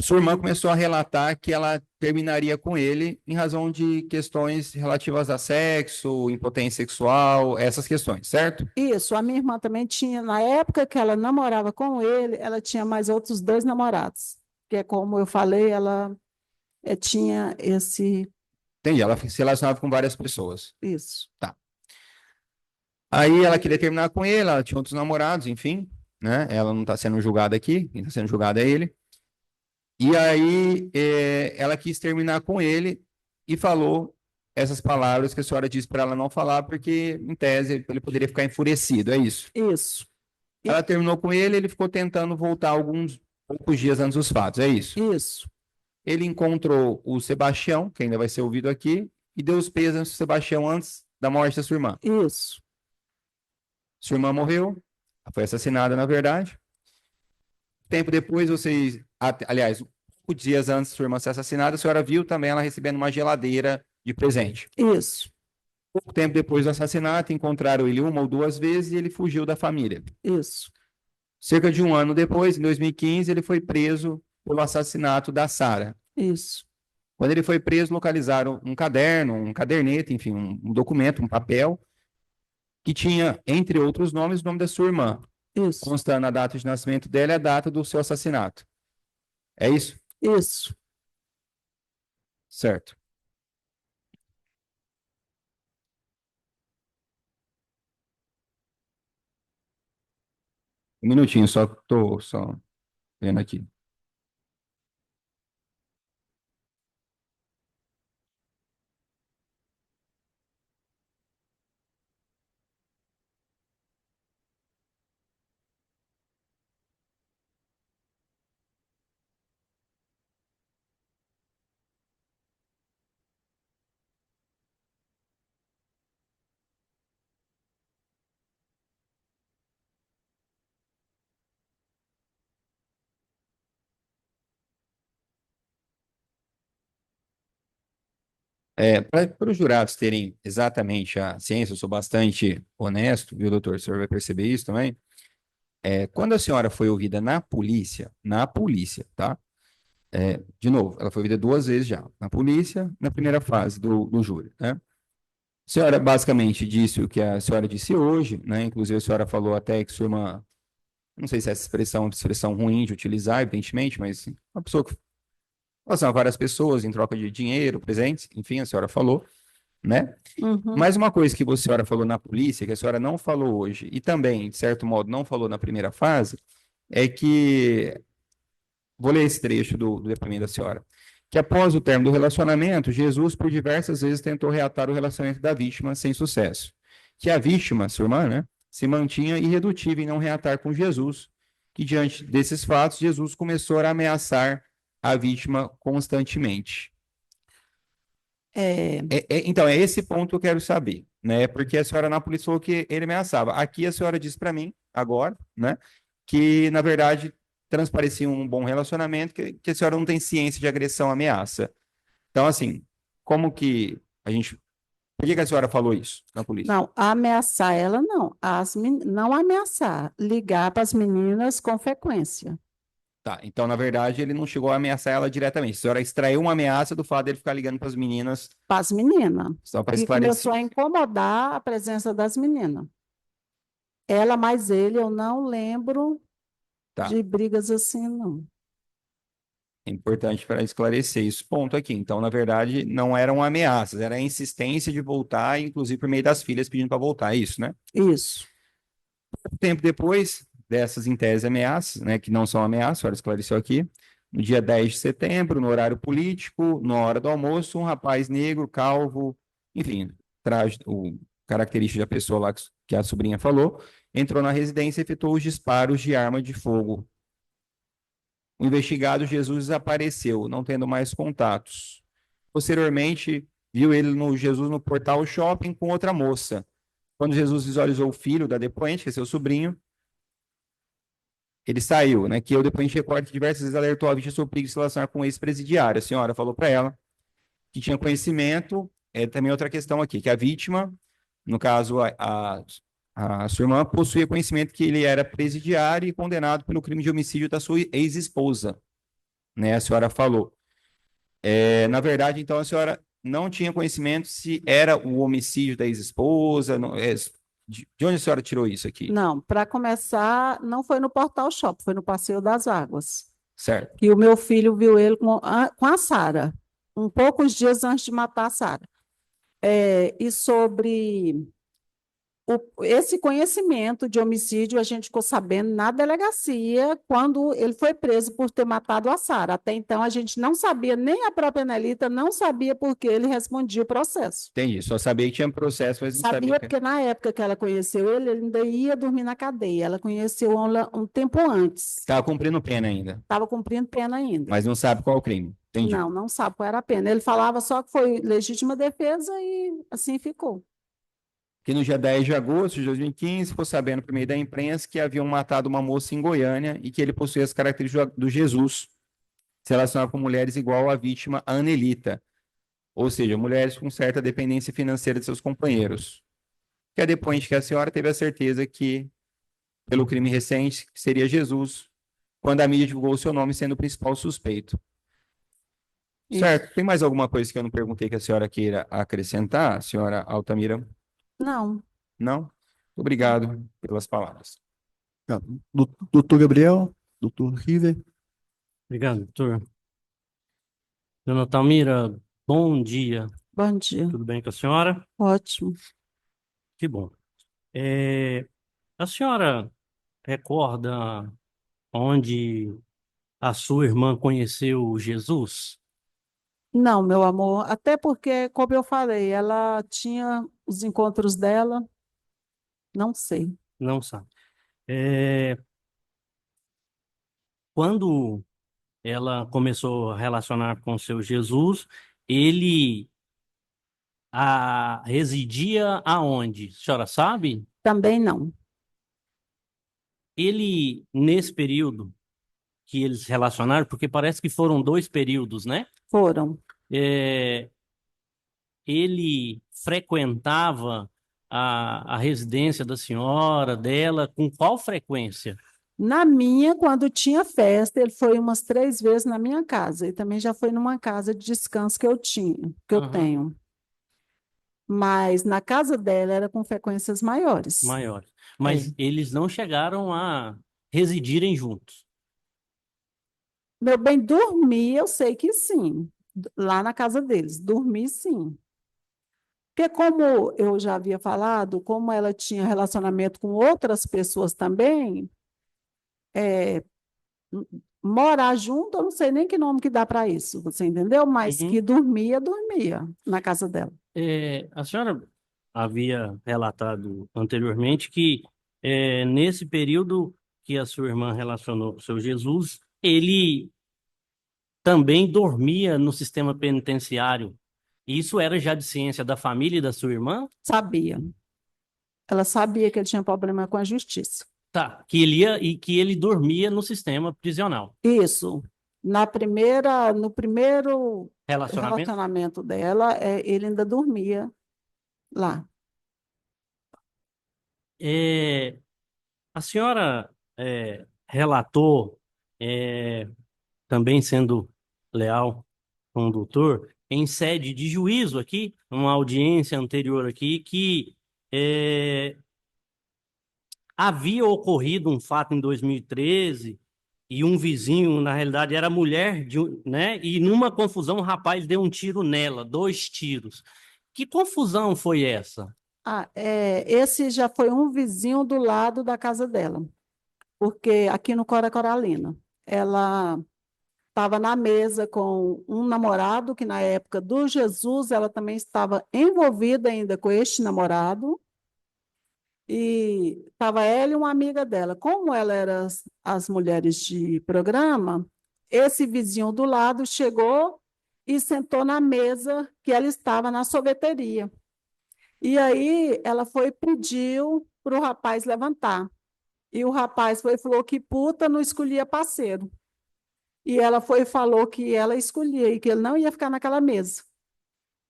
Sua irmã começou a relatar que ela terminaria com ele em razão de questões relativas a sexo, impotência sexual, essas questões, certo? Isso, a minha irmã também tinha, na época que ela namorava com ele, ela tinha mais outros 2 namorados, que é como eu falei, ela tinha Entendi, ela se relacionava com várias pessoas. isso. Tá. Aí ela queria terminar com ele, ela tinha outros namorados, enfim, né? Ela não está sendo julgada aqui, quem está sendo julgado é ele. E aí ela quis terminar com ele e falou essas palavras que a senhora disse para ela não falar, porque, em tese, ele poderia ficar enfurecido, é isso. Isso, Ela terminou com ele, ele ficou tentando voltar alguns poucos dias antes dos fatos, é isso. isso, Ele encontrou o Sebastião, que ainda vai ser ouvido aqui, e deu os pêsames ao Sebastião antes da morte da sua irmã. isso, Sua irmã morreu, foi assassinada, na verdade. Tempo depois, aliás, poucos dias antes de sua irmã ser assassinada, a senhora viu também ela recebendo uma geladeira de presente. isso, Pouco tempo depois do assassinato, encontraram ele 1 ou 2 vezes e ele fugiu da família. isso, Cerca de 1 ano depois, em 2015, ele foi preso pelo assassinato da Sara. isso, Quando ele foi preso, localizaram um caderno, um caderneta, enfim, um documento, um papel, que tinha, entre outros nomes, o nome da sua irmã, isso, constando a data de nascimento dela e a data do seu assassinato. É isso? isso. Certo. Um minutinho, só vendo aqui. Para os jurados terem exatamente a ciência, eu sou bastante honesto, viu, doutor? O senhor vai perceber isso também. Quando a senhora foi ouvida na polícia, tá? De novo, ela foi ouvida 2 vezes já, na polícia, na primeira fase do júri, né? A senhora basicamente disse o que a senhora disse hoje, né? Inclusive a senhora falou até que sua irmã, não sei se essa expressão é uma expressão ruim de utilizar, evidentemente, mas uma pessoa que passava várias pessoas em troca de dinheiro, presentes, enfim, a senhora falou, né? Uhum. Mas uma coisa que a senhora falou na polícia, que a senhora não falou hoje, e também, de certo modo, não falou na primeira fase, é que, vou ler esse trecho do depoimento da senhora, que após o término do relacionamento, Jesus por diversas vezes tentou reatar o relacionamento da vítima sem sucesso. Que a vítima, sua irmã, né, se mantinha irredutível em não reatar com Jesus, que diante desses fatos, Jesus começou a ameaçar a vítima constantemente. Então, é esse ponto que eu quero saber, né? Porque a senhora na polícia falou que ele ameaçava. Aqui a senhora disse para mim, agora, né, que na verdade transparecia um bom relacionamento, que a senhora não tem ciência de agressão, ameaça. Então, assim, como que a gente. Por que a senhora falou isso na polícia? Não, ameaçar ela não. Não ameaçar, ligar para as meninas com frequência. Tá, então, na verdade, ele não chegou a ameaçar ela diretamente. A senhora extraiu uma ameaça do fato dele ficar ligando para as meninas. Para as meninas. Só para E esclarecer. começou a incomodar a presença das meninas. Ela mais ele, eu não lembro de brigas assim, não. É importante para esclarecer esse ponto aqui. Então, na verdade, não eram ameaças, era a insistência de voltar, inclusive por meio das filhas pedindo para voltar, é isso, né? Isso. Pouco tempo depois dessas, em tese, ameaças, né, que não são ameaças, a senhora esclareceu aqui, No dia 10 de setembro, no horário político, na hora do almoço, um rapaz negro, calvo, enfim, o característica da pessoa lá que a sobrinha falou, entrou na residência e efetuou os disparos de arma de fogo. O investigado Jesus desapareceu, não tendo mais contatos. Posteriormente, viu Jesus no portal shopping com outra moça. Quando Jesus visualizou o filho da depoente, que é seu sobrinho, ele saiu, né? Que o depoente recorda que diversas vezes alertou a vítima sobre o perigo de se relacionar com um ex-presidiário. A senhora falou para ela que tinha conhecimento. Também outra questão aqui, que a vítima, no caso a sua irmã, possuía conhecimento que ele era presidiário e condenado pelo crime de homicídio da sua ex-esposa, né? A senhora falou. Na verdade, então, a senhora não tinha conhecimento se era o homicídio da ex-esposa. De onde a senhora tirou isso aqui? Não, para começar, não foi no Portal Shop, foi no Passeio das Águas. Certo. Que o meu filho viu ele com a Sara, poucos dias antes de matar a Sara. E sobre esse conhecimento de homicídio, a gente ficou sabendo na delegacia, quando ele foi preso por ter matado a Sara. Até então, a gente não sabia, nem a própria Nelita não sabia por que ele respondia o processo. Entendi, só sabia que tinha processo, mas não sabia. Sabia porque na época que ela conheceu ele ainda ia dormir na cadeia. Ela conheceu um tempo antes. Estava cumprindo pena ainda. Estava cumprindo pena ainda. Mas não sabe qual o crime. Entendi. Não sabe qual era a pena. Ele falava só que foi legítima defesa e assim ficou. Que no dia 10 de agosto de 2015, ficou sabendo por meio da imprensa que haviam matado uma moça em Goiânia e que ele possuía as características do Jesus, se relacionava com mulheres igual à vítima Anelita, ou seja, mulheres com certa dependência financeira de seus companheiros. Que a depoente que a senhora teve a certeza que, pelo crime recente, seria Jesus, quando a mídia divulgou o seu nome sendo o principal suspeito. Certo? Tem mais alguma coisa que eu não perguntei que a senhora queira acrescentar, senhora Altamira? Não. Não? Obrigado pelas palavras. Doutor Gabriel, doutor River. Obrigado, doutor. Dona Altamira, bom dia. Bom dia. Tudo bem com a senhora? Ótimo. Que bom. A senhora recorda onde a sua irmã conheceu Jesus? Não, meu amor, até porque, como eu falei, ela tinha os encontros dela, não sei. Não sabe. Quando ela começou a relacionar com o seu Jesus, ele residia aonde? A senhora sabe? Também não. Ele, nesse período que eles se relacionaram, porque parece que foram 2 períodos, né? Foram. Ele frequentava a residência da senhora, dela, com qual frequência? Na minha, quando tinha festa, ele foi umas 3 vezes na minha casa. E também já foi numa casa de descanso que eu tenho. Mas na casa dela era com frequências maiores. Maiores. Mas eles não chegaram a residirem juntos. Meu bem, dormir, eu sei que sim. Lá na casa deles, dormir sim. Porque como eu já havia falado, como ela tinha relacionamento com outras pessoas também, morar junto, eu não sei nem que nome que dá para isso, você entendeu? Mas que dormia na casa dela. A senhora havia relatado anteriormente que nesse período que a sua irmã relacionou com o seu Jesus, ele também dormia no sistema penitenciário. Isso era já de ciência da família e da sua irmã? Sabia. Ela sabia que ele tinha problema com a justiça. Tá, que ele ia e que ele dormia no sistema prisional. Isso. No primeiro Relacionamento? relacionamento dela, ele ainda dormia lá. A senhora relatou, também sendo leal com o doutor, em sede de juízo aqui, numa audiência anterior aqui, que havia ocorrido um fato em 2013 e um vizinho, na realidade, era mulher, né? E numa confusão o rapaz deu um tiro nela, 2 tiros. Que confusão foi essa? Esse já foi um vizinho do lado da casa dela, porque aqui no Cora Coralina, ela estava na mesa com um namorado, que na época do Jesus, ela também estava envolvida ainda com este namorado, e estava ela e uma amiga dela. Como ela era as mulheres de programa, esse vizinho do lado chegou e sentou na mesa que ela estava na sorveteria. E aí ela foi e pediu para o rapaz levantar. E o rapaz foi e falou que puta não escolhia parceiro. E ela foi e falou que ela escolhia e que ele não ia ficar naquela mesa.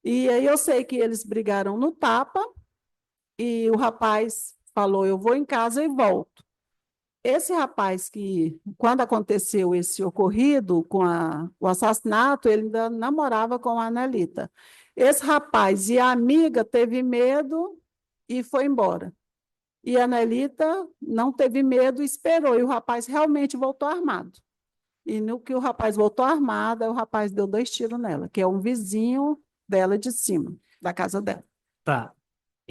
E aí eu sei que eles brigaram no tapa e o rapaz falou, eu vou em casa e volto. Esse rapaz que, quando aconteceu esse ocorrido com o assassinato, ele ainda namorava com a Anelita. Esse rapaz e a amiga teve medo e foi embora. E a Anelita não teve medo, esperou, e o rapaz realmente voltou armado. E no que o rapaz voltou armado, o rapaz deu 2 tiros nela, que é um vizinho dela de cima, da casa dela. Tá.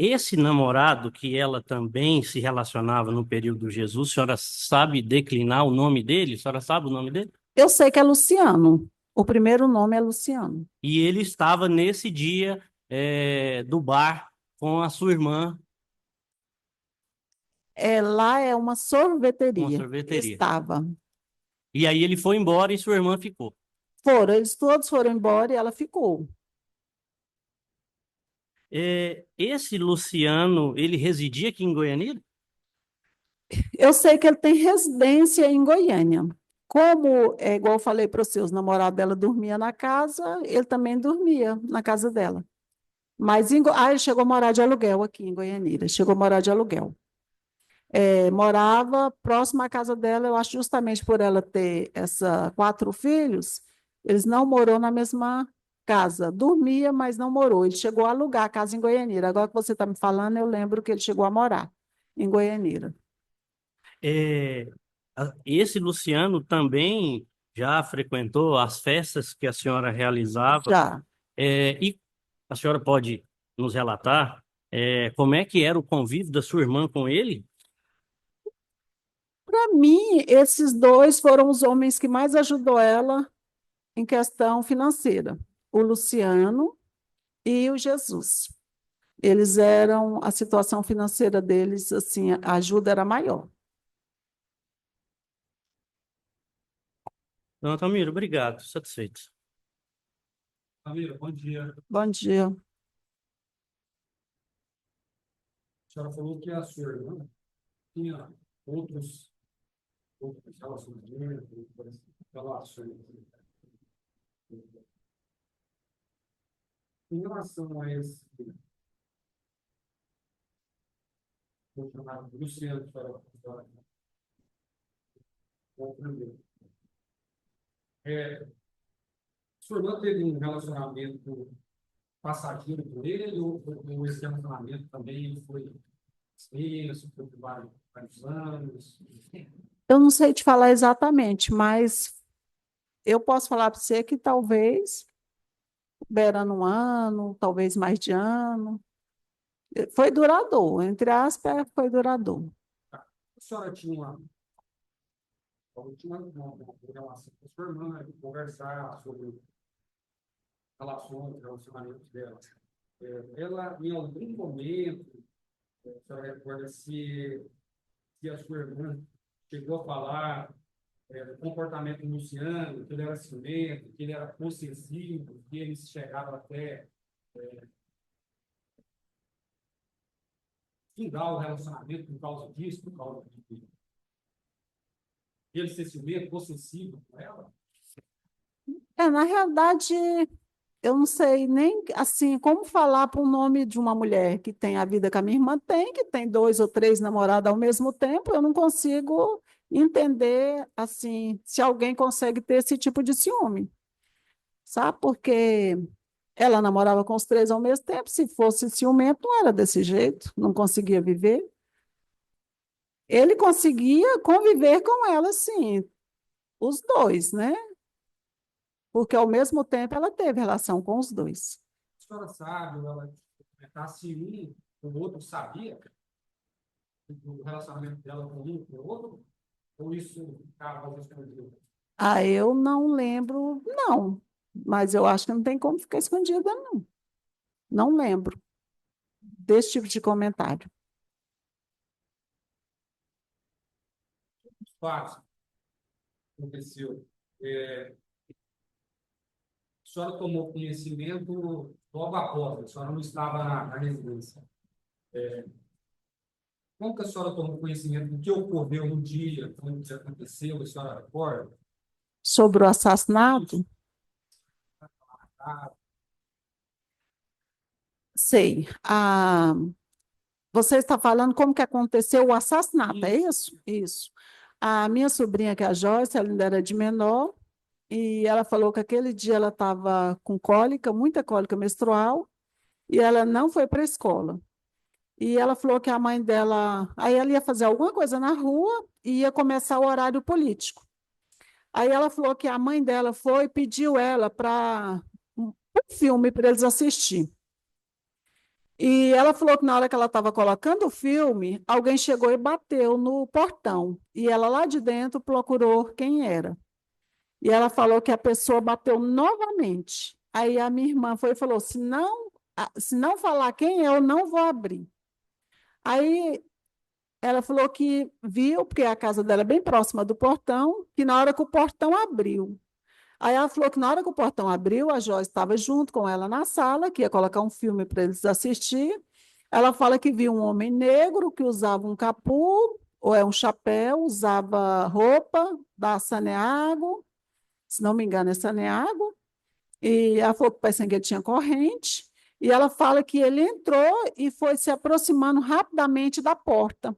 Esse namorado que ela também se relacionava no período do Jesus, a senhora sabe declinar o nome dele? A senhora sabe o nome dele? Eu sei que é Luciano. O primeiro nome é Luciano. E ele estava nesse dia do bar com a sua irmã, Lá é uma uma sorveteria. sorveteria. Estava. E aí ele foi embora e sua irmã ficou. Eles todos foram embora e ela ficou. Esse Luciano, ele residia aqui em Goiânia? Eu sei que ele tem residência em Goiânia. Como, igual eu falei para os seus, namorado dela dormia na casa, ele também dormia na casa dela. Mas ele chegou a morar de aluguel aqui em Goianira, chegou a morar de aluguel. Morava próximo à casa dela, eu acho justamente por ela ter 4 filhos, eles não morou na mesma casa. Dormia, mas não morou. Ele chegou a alugar a casa em Goianira. Agora que você está me falando, eu lembro que ele chegou a morar em Goianira. Esse Luciano também já frequentou as festas que a senhora realizava. Já. E a senhora pode nos relatar como é que era o convívio da sua irmã com ele? Para mim, esses 2 foram os homens que mais ajudou ela em questão financeira. O Luciano e o Jesus. Eles eram, a situação financeira deles, assim, a ajuda era maior. Dona Tamira, obrigado, satisfeito. Tamira, bom dia. Bom dia. A senhora falou que a sua irmã tinha outros relacionamentos, relações. Em relação a esse, vou chamar de Luciano para compreender. Sua irmã teve um relacionamento passageiro com ele, ou esse relacionamento também foi extenso, foi por vários anos? Eu não sei te falar exatamente, mas eu posso falar para você que talvez beirando 1 ano, talvez mais de ano. Foi duradouro, entre aspas, foi duradouro. A senhora tinha uma relação com a sua irmã, de conversar sobre relacionamentos dela. Ela, em algum momento, a senhora recorda se a sua irmã chegou a falar do comportamento do Luciano, que ele era ciumento, que ele era possessivo, que eles chegaram até findar o relacionamento por causa disso, por causa de ele ser ciumento, possessivo com ela? Na realidade, eu não sei nem assim como falar para o nome de uma mulher que tem a vida que a minha irmã tem, que tem 2 ou 3 namorados ao mesmo tempo. Eu não consigo entender assim se alguém consegue ter esse tipo de ciúme, sabe? Porque ela namorava com os 3 ao mesmo tempo. Se fosse ciumento, não era desse jeito, não conseguia viver. Ele conseguia conviver com ela, sim, os 2, né? Porque ao mesmo tempo ela teve relação com os 2. A senhora sabe, ela comentasse o outro sabia do relacionamento dela com um com o outro? Ou isso ficava escondido? Ah, eu não lembro, não. Mas eu acho que não tem como ficar escondida, não. Não lembro desse tipo de comentário. Fato aconteceu. A senhora tomou conhecimento logo após, a senhora não estava na residência. Como que a senhora tomou conhecimento do que ocorreu no dia, quando que aconteceu, a senhora recorda? Sobre o assassinato, Ah, sei. Você está falando como que aconteceu o assassinato, é isso? Isso. A minha sobrinha, que é a Joyce, ela ainda era de menor, e ela falou que aquele dia ela estava com cólica, muita cólica menstrual, e ela não foi para a escola. E ela falou que a mãe dela. Aí ela ia fazer alguma coisa na rua e ia começar o horário político. Aí ela falou que a mãe dela foi e pediu ela para um filme para eles assistir. E ela falou que na hora que ela estava colocando o filme, alguém chegou e bateu no portão. E ela lá de dentro procurou quem era. E ela falou que a pessoa bateu novamente. Aí a minha irmã foi e falou: se não falar quem é, eu não vou abrir. Aí ela falou que viu, porque a casa dela é bem próxima do portão, que na hora que o portão abriu. Aí ela falou que na hora que o portão abriu, a Joyce estava junto com ela na sala, que ia colocar um filme para eles assistir. Ela fala que viu um homem negro que usava um capu, ou é um chapéu, usava roupa da Saneago, se não me engano é Saneago, e ela falou que parece que ele tinha corrente, e ela fala que ele entrou e foi se aproximando rapidamente da porta.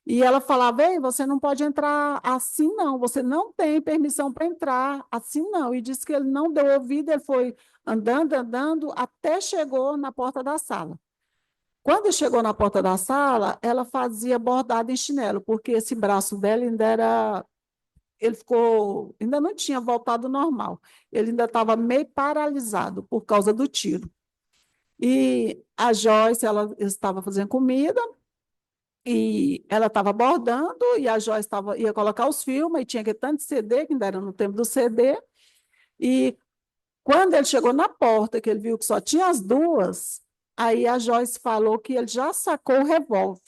E ela falava: ei, você não pode entrar assim, não, você não tem permissão para entrar assim, não. E disse que ele não deu ouvido, ele foi andando, andando, até chegou na porta da sala. Quando chegou na porta da sala, ela fazia bordado em chinelo, porque esse braço dela ainda era. Ele ficou, ainda não tinha voltado ao normal. Ele ainda estava meio paralisado por causa do tiro. E a Joyce, ela estava fazendo comida, e ela estava bordando, e a Joyce ia colocar os filmes, e tinha que tanto CD, que ainda era no tempo do CD. E quando ele chegou na porta, que ele viu que só tinha as duas, aí a Joyce falou que ele já sacou o revólver.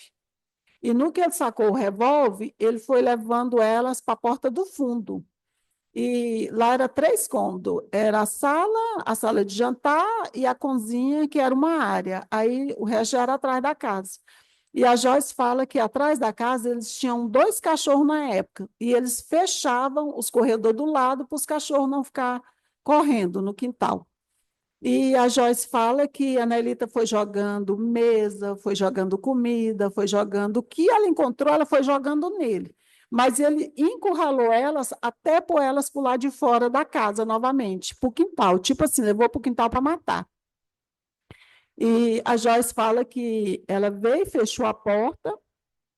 E no que ele sacou o revólver, ele foi levando elas para a porta do fundo. E lá era 3 cômodos. Era a sala de jantar e a cozinha, que era uma área. Aí o resto já era atrás da casa. E a Joyce fala que atrás da casa eles tinham 2 cachorros na época. E eles fechavam os corredores do lado para os cachorros não ficar correndo no quintal. E a Joyce fala que a Nelita foi jogando mesa, foi jogando comida, foi jogando o que ela encontrou, ela foi jogando nele. Mas ele encurralou elas até pôr elas para o lado de fora da casa novamente, para o quintal. Tipo assim, levou para o quintal para matar. E a Joyce fala que ela veio, fechou a porta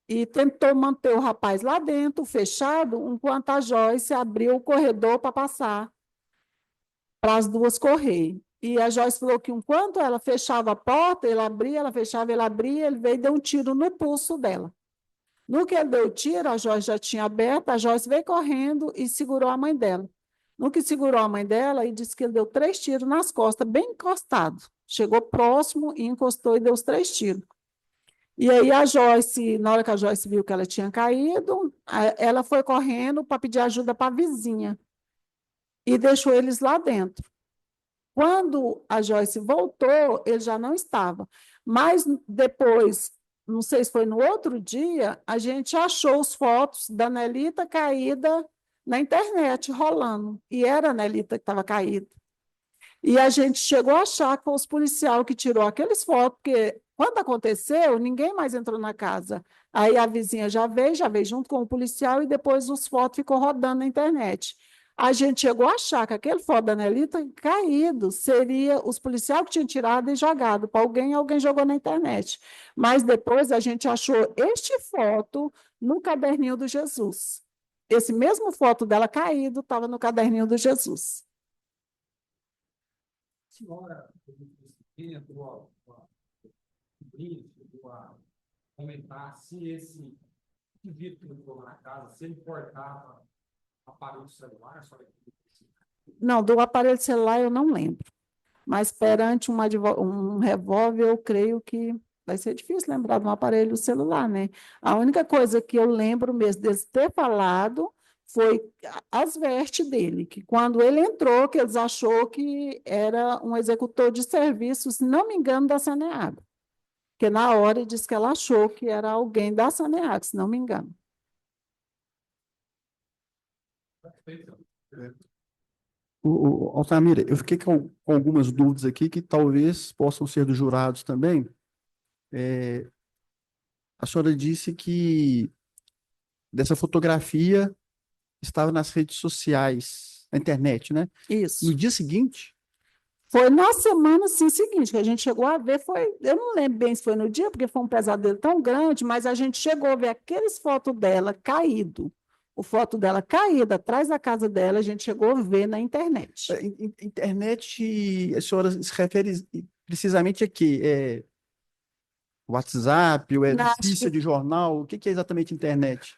e tentou manter o rapaz lá dentro, fechado, enquanto a Joyce abriu o corredor para passar para as duas correr. E a Joyce falou que enquanto ela fechava a porta, ele abria, ela fechava, ele abria, ele veio e deu um tiro no pulso dela. No que ele deu o tiro, a Joyce já tinha aberto, a Joyce veio correndo e segurou a mãe dela. No que segurou a mãe dela, e disse que ele deu 3 tiros nas costas, bem encostado. Chegou próximo e encostou e deu os 3 tiros. E aí a Joyce, na hora que a Joyce viu que ela tinha caído, ela foi correndo para pedir ajuda para a vizinha e deixou eles lá dentro. Quando a Joyce voltou, ele já não estava. Mas depois, não sei se foi no outro dia, a gente achou as fotos da Nelita caída na internet, rolando. E era a Nelita que estava caída. E a gente chegou a achar que foi os policiais que tirou aqueles fotos, porque quando aconteceu, ninguém mais entrou na casa. Aí a vizinha já veio junto com o policial e depois os fotos ficou rodando na internet. A gente chegou a achar que aquele foto da Nelita caído seria os policiais que tinham tirado e jogado para alguém, alguém jogou na internet. Mas depois a gente achou este foto no caderninho do Jesus. Esse mesmo foto dela caído estava no caderninho do Jesus. Senhora, chegou a comentar se esse indivíduo que entrou na casa, se ele portava Aparelho celular, Não, do aparelho celular eu não lembro. Mas perante um revólver, eu creio que vai ser difícil lembrar de um aparelho celular, né? A única coisa que eu lembro mesmo dele ter falado foi as vestes dele, que quando ele entrou, que eles achou que era um executor de serviço, se não me engano, da Saneago. Porque na hora ele disse que ela achou que era alguém da Saneago, se não me engano. Altamira, eu fiquei com algumas dúvidas aqui que talvez possam ser dos jurados também. A senhora disse que dessa fotografia estava nas redes sociais, na internet, né? Isso. No dia seguinte, Foi na semana assim, seguinte, que a gente chegou a ver, eu não lembro bem se foi no dia, porque foi um pesadelo tão grande, mas a gente chegou a ver aqueles fotos dela caído, o foto dela caída atrás da casa dela, a gente chegou a ver na internet. internet, a senhora se refere precisamente a quê? WhatsApp, ou Acho notícia que- de jornal? O que que é exatamente internet?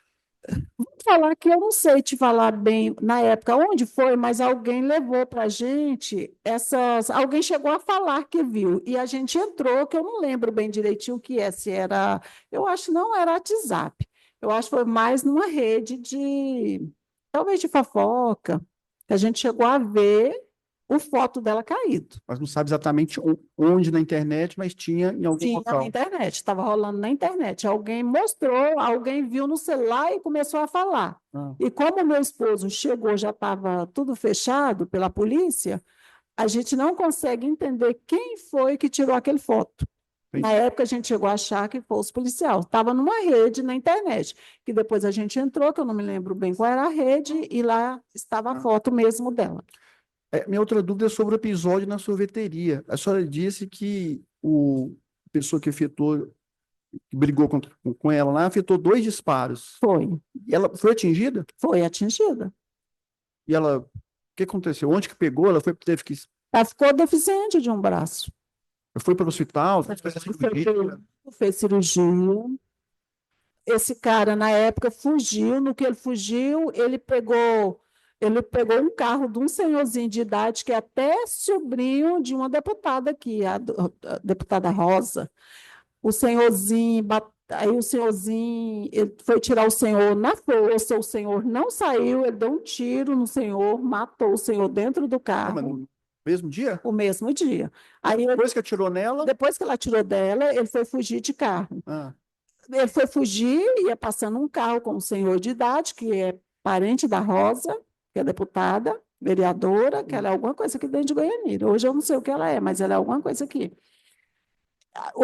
Vou falar que eu não sei te falar bem na época onde foi, mas alguém levou para a gente essas. Alguém chegou a falar que viu, e a gente entrou, que eu não lembro bem direitinho o que é, se era. Eu acho que não era WhatsApp. Eu acho que foi mais numa rede de. Talvez de fofoca, que a gente chegou a ver o foto dela caído. Mas não sabe exatamente onde na internet, mas tinha em algum Tinha local. na internet, estava rolando na internet. Alguém mostrou, alguém viu no celular e começou a falar. Ah. E como o meu esposo chegou, já estava tudo fechado pela polícia, a gente não consegue entender quem foi que tirou aquele foto. Na época, a gente chegou a achar que foi os policiais. Estava numa rede na internet, que depois a gente entrou, que eu não me lembro bem qual era a rede, e lá estava a foto mesmo dela. Minha outra dúvida é sobre o episódio na sorveteria. A senhora disse que a pessoa que afetou, que brigou com ela lá, afetou 2 disparos. Foi. E ela foi atingida? Foi atingida. E ela, o que aconteceu? Onde que pegou? Ela teve que Ela ficou deficiente de um braço. foi para o hospital, cirurgia. Fez cirurgia. Esse cara, na época, fugiu. No que ele fugiu, ele pegou um carro de um senhorzinho de idade, que é até sobrinho de uma deputada aqui, a deputada Rosa. O senhorzinho, aí o senhorzinho, ele foi tirar o senhor na força, o senhor não saiu, ele deu um tiro no senhor, matou o senhor dentro do Mas carro. no mesmo dia? O mesmo dia. Aí, Depois que atirou nela? depois que ela tirou dela, ele foi fugir de carro. Ah, Ele foi fugir, ia passando um carro com um senhor de idade, que é parente da Rosa, que é deputada, vereadora, que ela é alguma coisa aqui dentro de Goianira. Hoje eu não sei o que ela é, mas ela é alguma coisa aqui.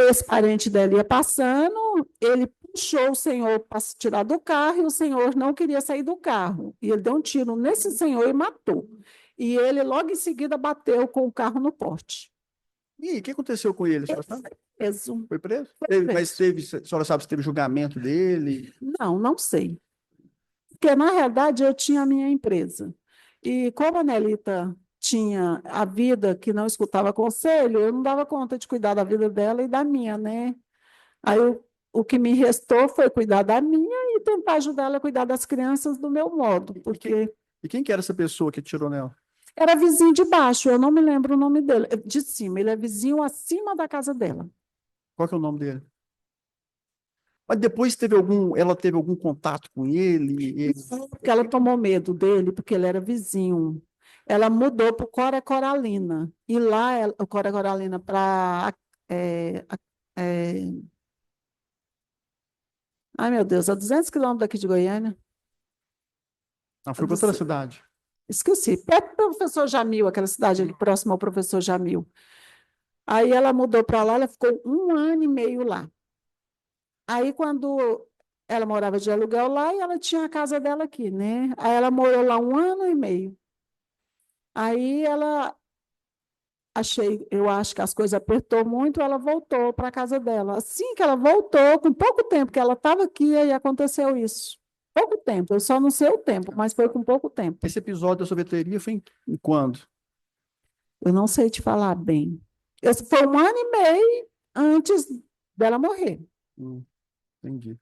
Esse parente dela ia passando, ele puxou o senhor para se tirar do carro, e o senhor não queria sair do carro. E ele deu um tiro nesse senhor e matou. E ele, logo em seguida, bateu com o carro no porte. e aí, o que aconteceu com ele? A senhora sabe? Preso. Foi preso? Foi Mas a senhora sabe se teve julgamento dele? Não, não sei. Porque, na realidade, eu tinha a minha empresa. E como a Nelita tinha a vida que não escutava conselho, eu não dava conta de cuidar da vida dela e da minha, né? Aí o que me restou foi cuidar da minha e tentar ajudar ela a cuidar das crianças do meu modo, porque E quem que era essa pessoa que atirou nela? era vizinho de baixo, eu não me lembro o nome dele, de cima, ele é vizinho acima da casa dela. Qual que é o nome dele? Mas depois ela teve algum contato com ele? Porque ela tomou medo dele, porque ele era vizinho. Ela mudou para o Cora Coralina. E lá, o Cora Coralina, para. Ai, meu Deus, a 200 quilômetros daqui de Goiânia. Não, foi para outra cidade. Esqueci. Perto do professor Jamil, aquela cidade ali próxima ao professor Jamil. Aí ela mudou para lá, ela ficou 1 ano e meio lá. Aí, quando ela morava de aluguel lá, e ela tinha a casa dela aqui, né? Aí ela morou lá 1 ano e meio. Aí eu acho que as coisas apertou muito, ela voltou para a casa dela. Assim que ela voltou, com pouco tempo que ela estava aqui, aí aconteceu isso. Pouco tempo, eu só não sei o tempo, mas foi com pouco tempo. Esse episódio da sorveteria foi em quando? Eu não sei te falar bem. Esse foi 1 ano e meio antes dela morrer. Entendi.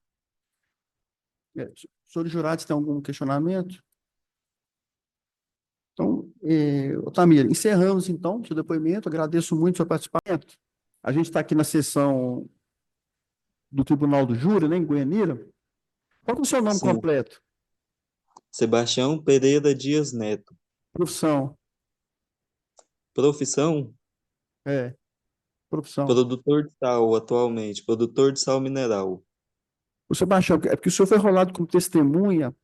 Senhores jurados, tem algum questionamento? Otamir, encerramos então o seu depoimento, agradeço muito o seu participamento. A gente está aqui na sessão do Tribunal do Júri, né, em Goianira. Qual que é o seu nome Sim, completo? Sebastião Pereira Dias Neto. Profissão? Profissão? É, profissão. Produtor de sal atualmente, produtor de sal mineral. O Sebastião, é porque o senhor foi rolado como testemunha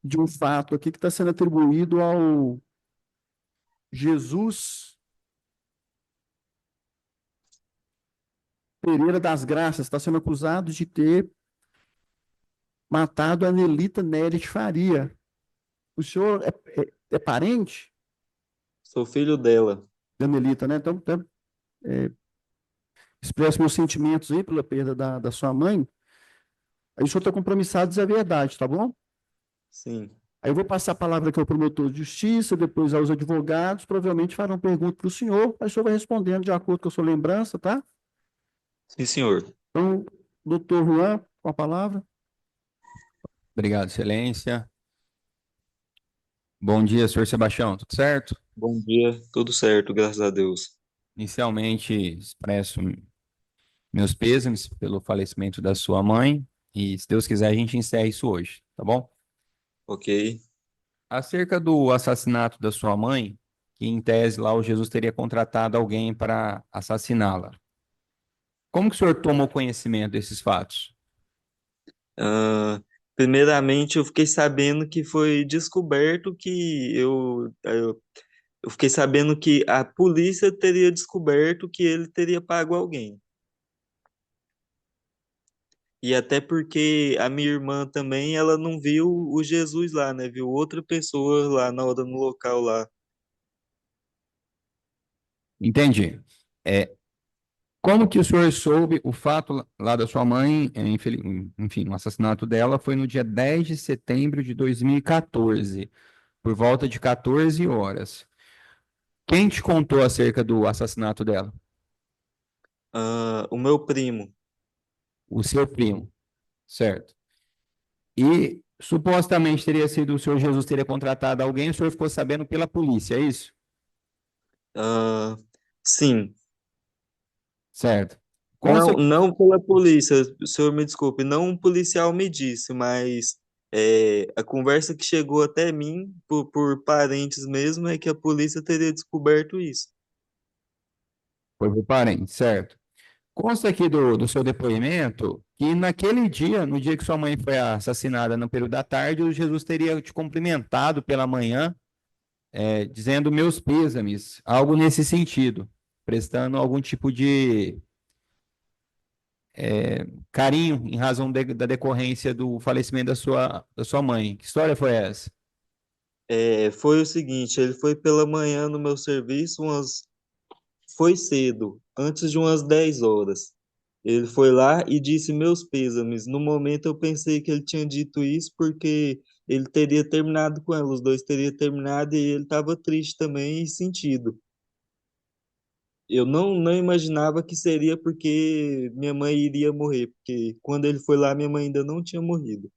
de um fato aqui que está sendo atribuído ao Jesus Pereira das Graças, está sendo acusado de ter matado a Nelita Nery de Faria. O senhor é parente Sou filho dela. da Nelita, né? Então, expresso meus sentimentos aí pela perda da sua mãe. Aí o senhor está compromissado a dizer a verdade, tá bom? Sim, Aí eu vou passar a palavra aqui ao promotor de justiça, depois aos advogados, provavelmente farão pergunta para o senhor, aí o senhor vai respondendo de acordo com a sua lembrança, tá? sim, senhor. Então, doutor Juan, com a palavra. Obrigado, excelência. Bom dia, senhor Sebastião, tudo certo? Bom dia, tudo certo, graças a Deus. Inicialmente, expresso meus pêsames pelo falecimento da sua mãe e, se Deus quiser, a gente encerra isso hoje, tá bom? Ok. Acerca do assassinato da sua mãe, que em tese lá o Jesus teria contratado alguém para assassiná-la. Como que o senhor tomou conhecimento desses fatos? Ah, primeiramente, eu fiquei sabendo que foi descoberto que eu fiquei sabendo que a polícia teria descoberto que ele teria pago alguém. E até porque a minha irmã também, ela não viu o Jesus lá, né? Viu outra pessoa lá na hora no local lá. Entendi. Como que o senhor soube o fato lá da sua mãe, enfim, o assassinato dela foi no dia 10 de setembro de 2014, por volta de 14 horas. Quem te contou acerca do assassinato dela? Ah, o meu primo. O seu primo, certo? E supostamente teria sido o senhor Jesus teria contratado alguém, o senhor ficou sabendo pela polícia, é isso? Ah, sim. Certo. Não, Consta não pela polícia, o senhor me desculpe, não um policial me disse, mas a conversa que chegou até mim, por parentes mesmo, é que a polícia teria descoberto isso. foi por parente, certo? Consta aqui do seu depoimento que naquele dia, no dia que sua mãe foi assassinada no período da tarde, o Jesus teria te cumprimentado pela manhã, dizendo meus pêsames, algo nesse sentido, prestando algum tipo de carinho em razão da decorrência do falecimento da sua mãe. Que história foi essa? Foi o seguinte, ele foi pela manhã no meu serviço, foi cedo, antes de umas 10 horas. Ele foi lá e disse meus pêsames. No momento eu pensei que ele tinha dito isso porque ele teria terminado com ela, os dois teriam terminado e ele estava triste também e sentido. Eu não imaginava que seria porque minha mãe iria morrer, porque quando ele foi lá, minha mãe ainda não tinha morrido.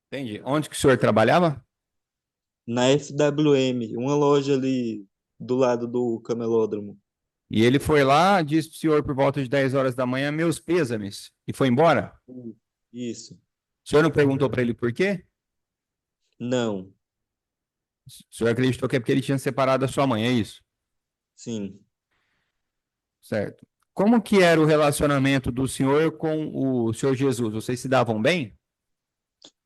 Entendi. Onde que o senhor trabalhava? Na FWM, uma loja ali do lado do camelódromo. E ele foi lá, disse para o senhor por volta de 10 horas da manhã, meus pêsames, e foi embora? Isso. O senhor não perguntou para ele por quê? Não, O senhor acreditou que é porque ele tinha separado da sua mãe, é isso? sim. Certo. Como que era o relacionamento do senhor com o senhor Jesus? Vocês se davam bem?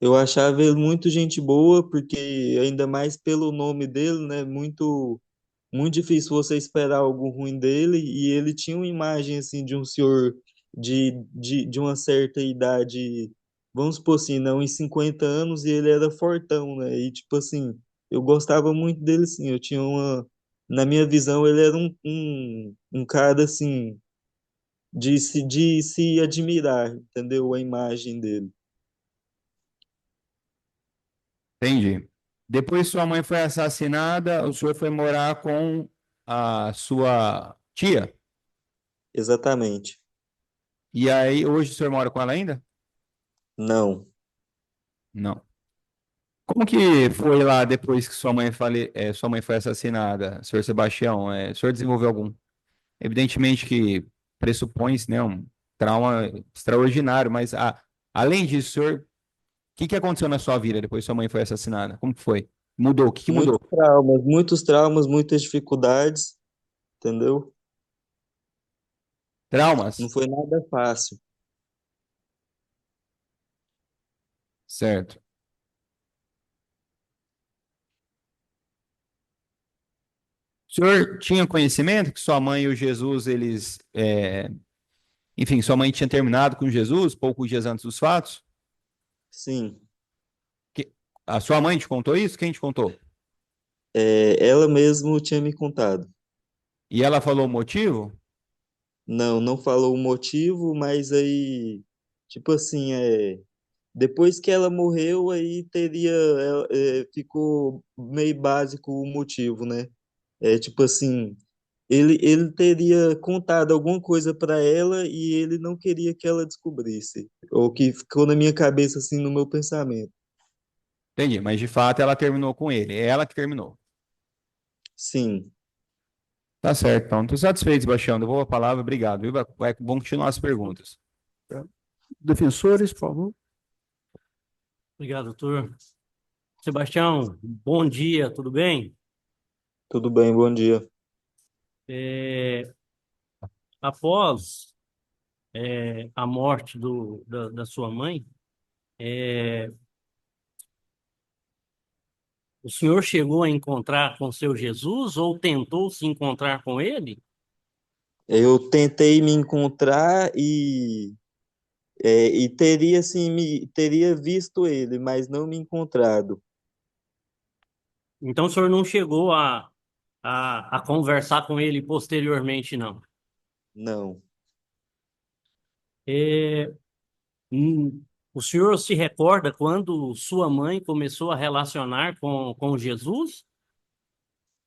Eu achava ele muito gente boa, porque ainda mais pelo nome dele, né? Muito difícil você esperar algo ruim dele, e ele tinha uma imagem assim de um senhor de uma certa idade, vamos supor assim, não, uns 50 anos, e ele era fortão, né? E tipo assim, eu gostava muito dele, sim. Na minha visão, ele era um cara assim, de se admirar, entendeu? A imagem dele. Entendi. Depois sua mãe foi assassinada, o senhor foi morar com a sua tia. Exatamente. E aí, hoje o senhor mora com ela ainda? Não. Não. Como que foi lá depois que sua mãe foi assassinada, senhor Sebastião? O senhor desenvolveu algum? Evidentemente que pressupõe-se, né, um trauma extraordinário, mas além disso, senhor, o que que aconteceu na sua vida depois que sua mãe foi assassinada? Como que foi? Mudou? O que que mudou? Muitos traumas, muitas dificuldades, entendeu? Não Traumas? foi nada fácil. Certo. O senhor tinha conhecimento que sua mãe e o Jesus, enfim, sua mãe tinha terminado com Jesus poucos dias antes dos fatos? Sim, A sua mãe te contou isso? Quem te contou? ela mesmo tinha me contado. E ela falou o motivo? Não, não falou o motivo, mas aí, tipo assim, depois que ela morreu, aí ficou meio básico o motivo, né? Tipo assim, ele teria contado alguma coisa para ela e ele não queria que ela descobrisse, ou que ficou na minha cabeça, assim, no meu pensamento. Entendi, mas de fato ela terminou com ele. É ela que terminou. Sim, Tá certo, então. Estou satisfeito, Sebastião. Devolvo a palavra. Obrigado, viu? Vai, vamos continuar as perguntas. Defensores, por favor. Obrigado, doutor. Sebastião, bom dia, tudo bem? tudo bem, bom dia. É, após a morte da sua mãe, é, o senhor chegou a encontrar com seu Jesus ou tentou se encontrar com ele? Eu tentei me encontrar e teria, assim, teria visto ele, mas não me encontrado. Então o senhor não chegou a conversar com ele posteriormente, não? Não. É, o senhor se recorda quando sua mãe começou a relacionar com Jesus?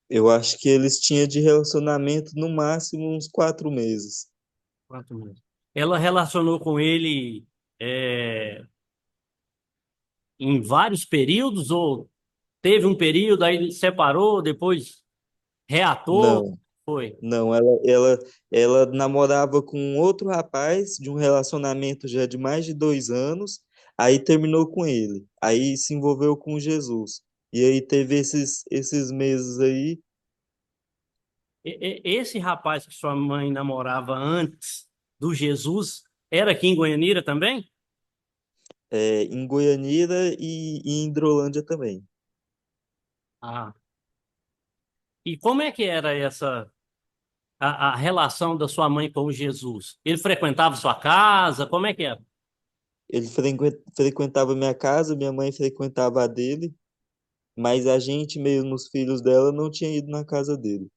Eu acho que eles tinham de relacionamento no máximo uns 4 meses. 4 meses. Ela relacionou com ele é, em vários períodos ou teve um período, aí ele separou, depois reatou? Não, Foi. não, ela namorava com um outro rapaz de um relacionamento já de mais de 2 anos, aí terminou com ele, aí se envolveu com Jesus. E aí teve esses meses aí, Esse rapaz que sua mãe namorava antes do Jesus era aqui em Goianira também? em Goianira e em Hidrolândia também. Ah. E como é que era a relação da sua mãe com o Jesus? Ele frequentava sua casa? Como é que era? Ele frequentava minha casa, minha mãe frequentava a dele, mas a gente, mesmo os filhos dela, não tinha ido na casa dele.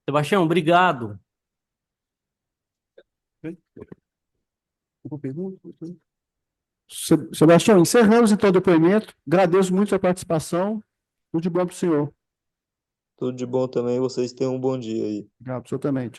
Sebastião, obrigado. Alguma pergunta? Sebastião, encerramos então o depoimento. Agradeço muito a participação. Tudo de bom para o senhor. Tudo de bom também, vocês tenham um bom dia aí. Obrigado, para o senhor também.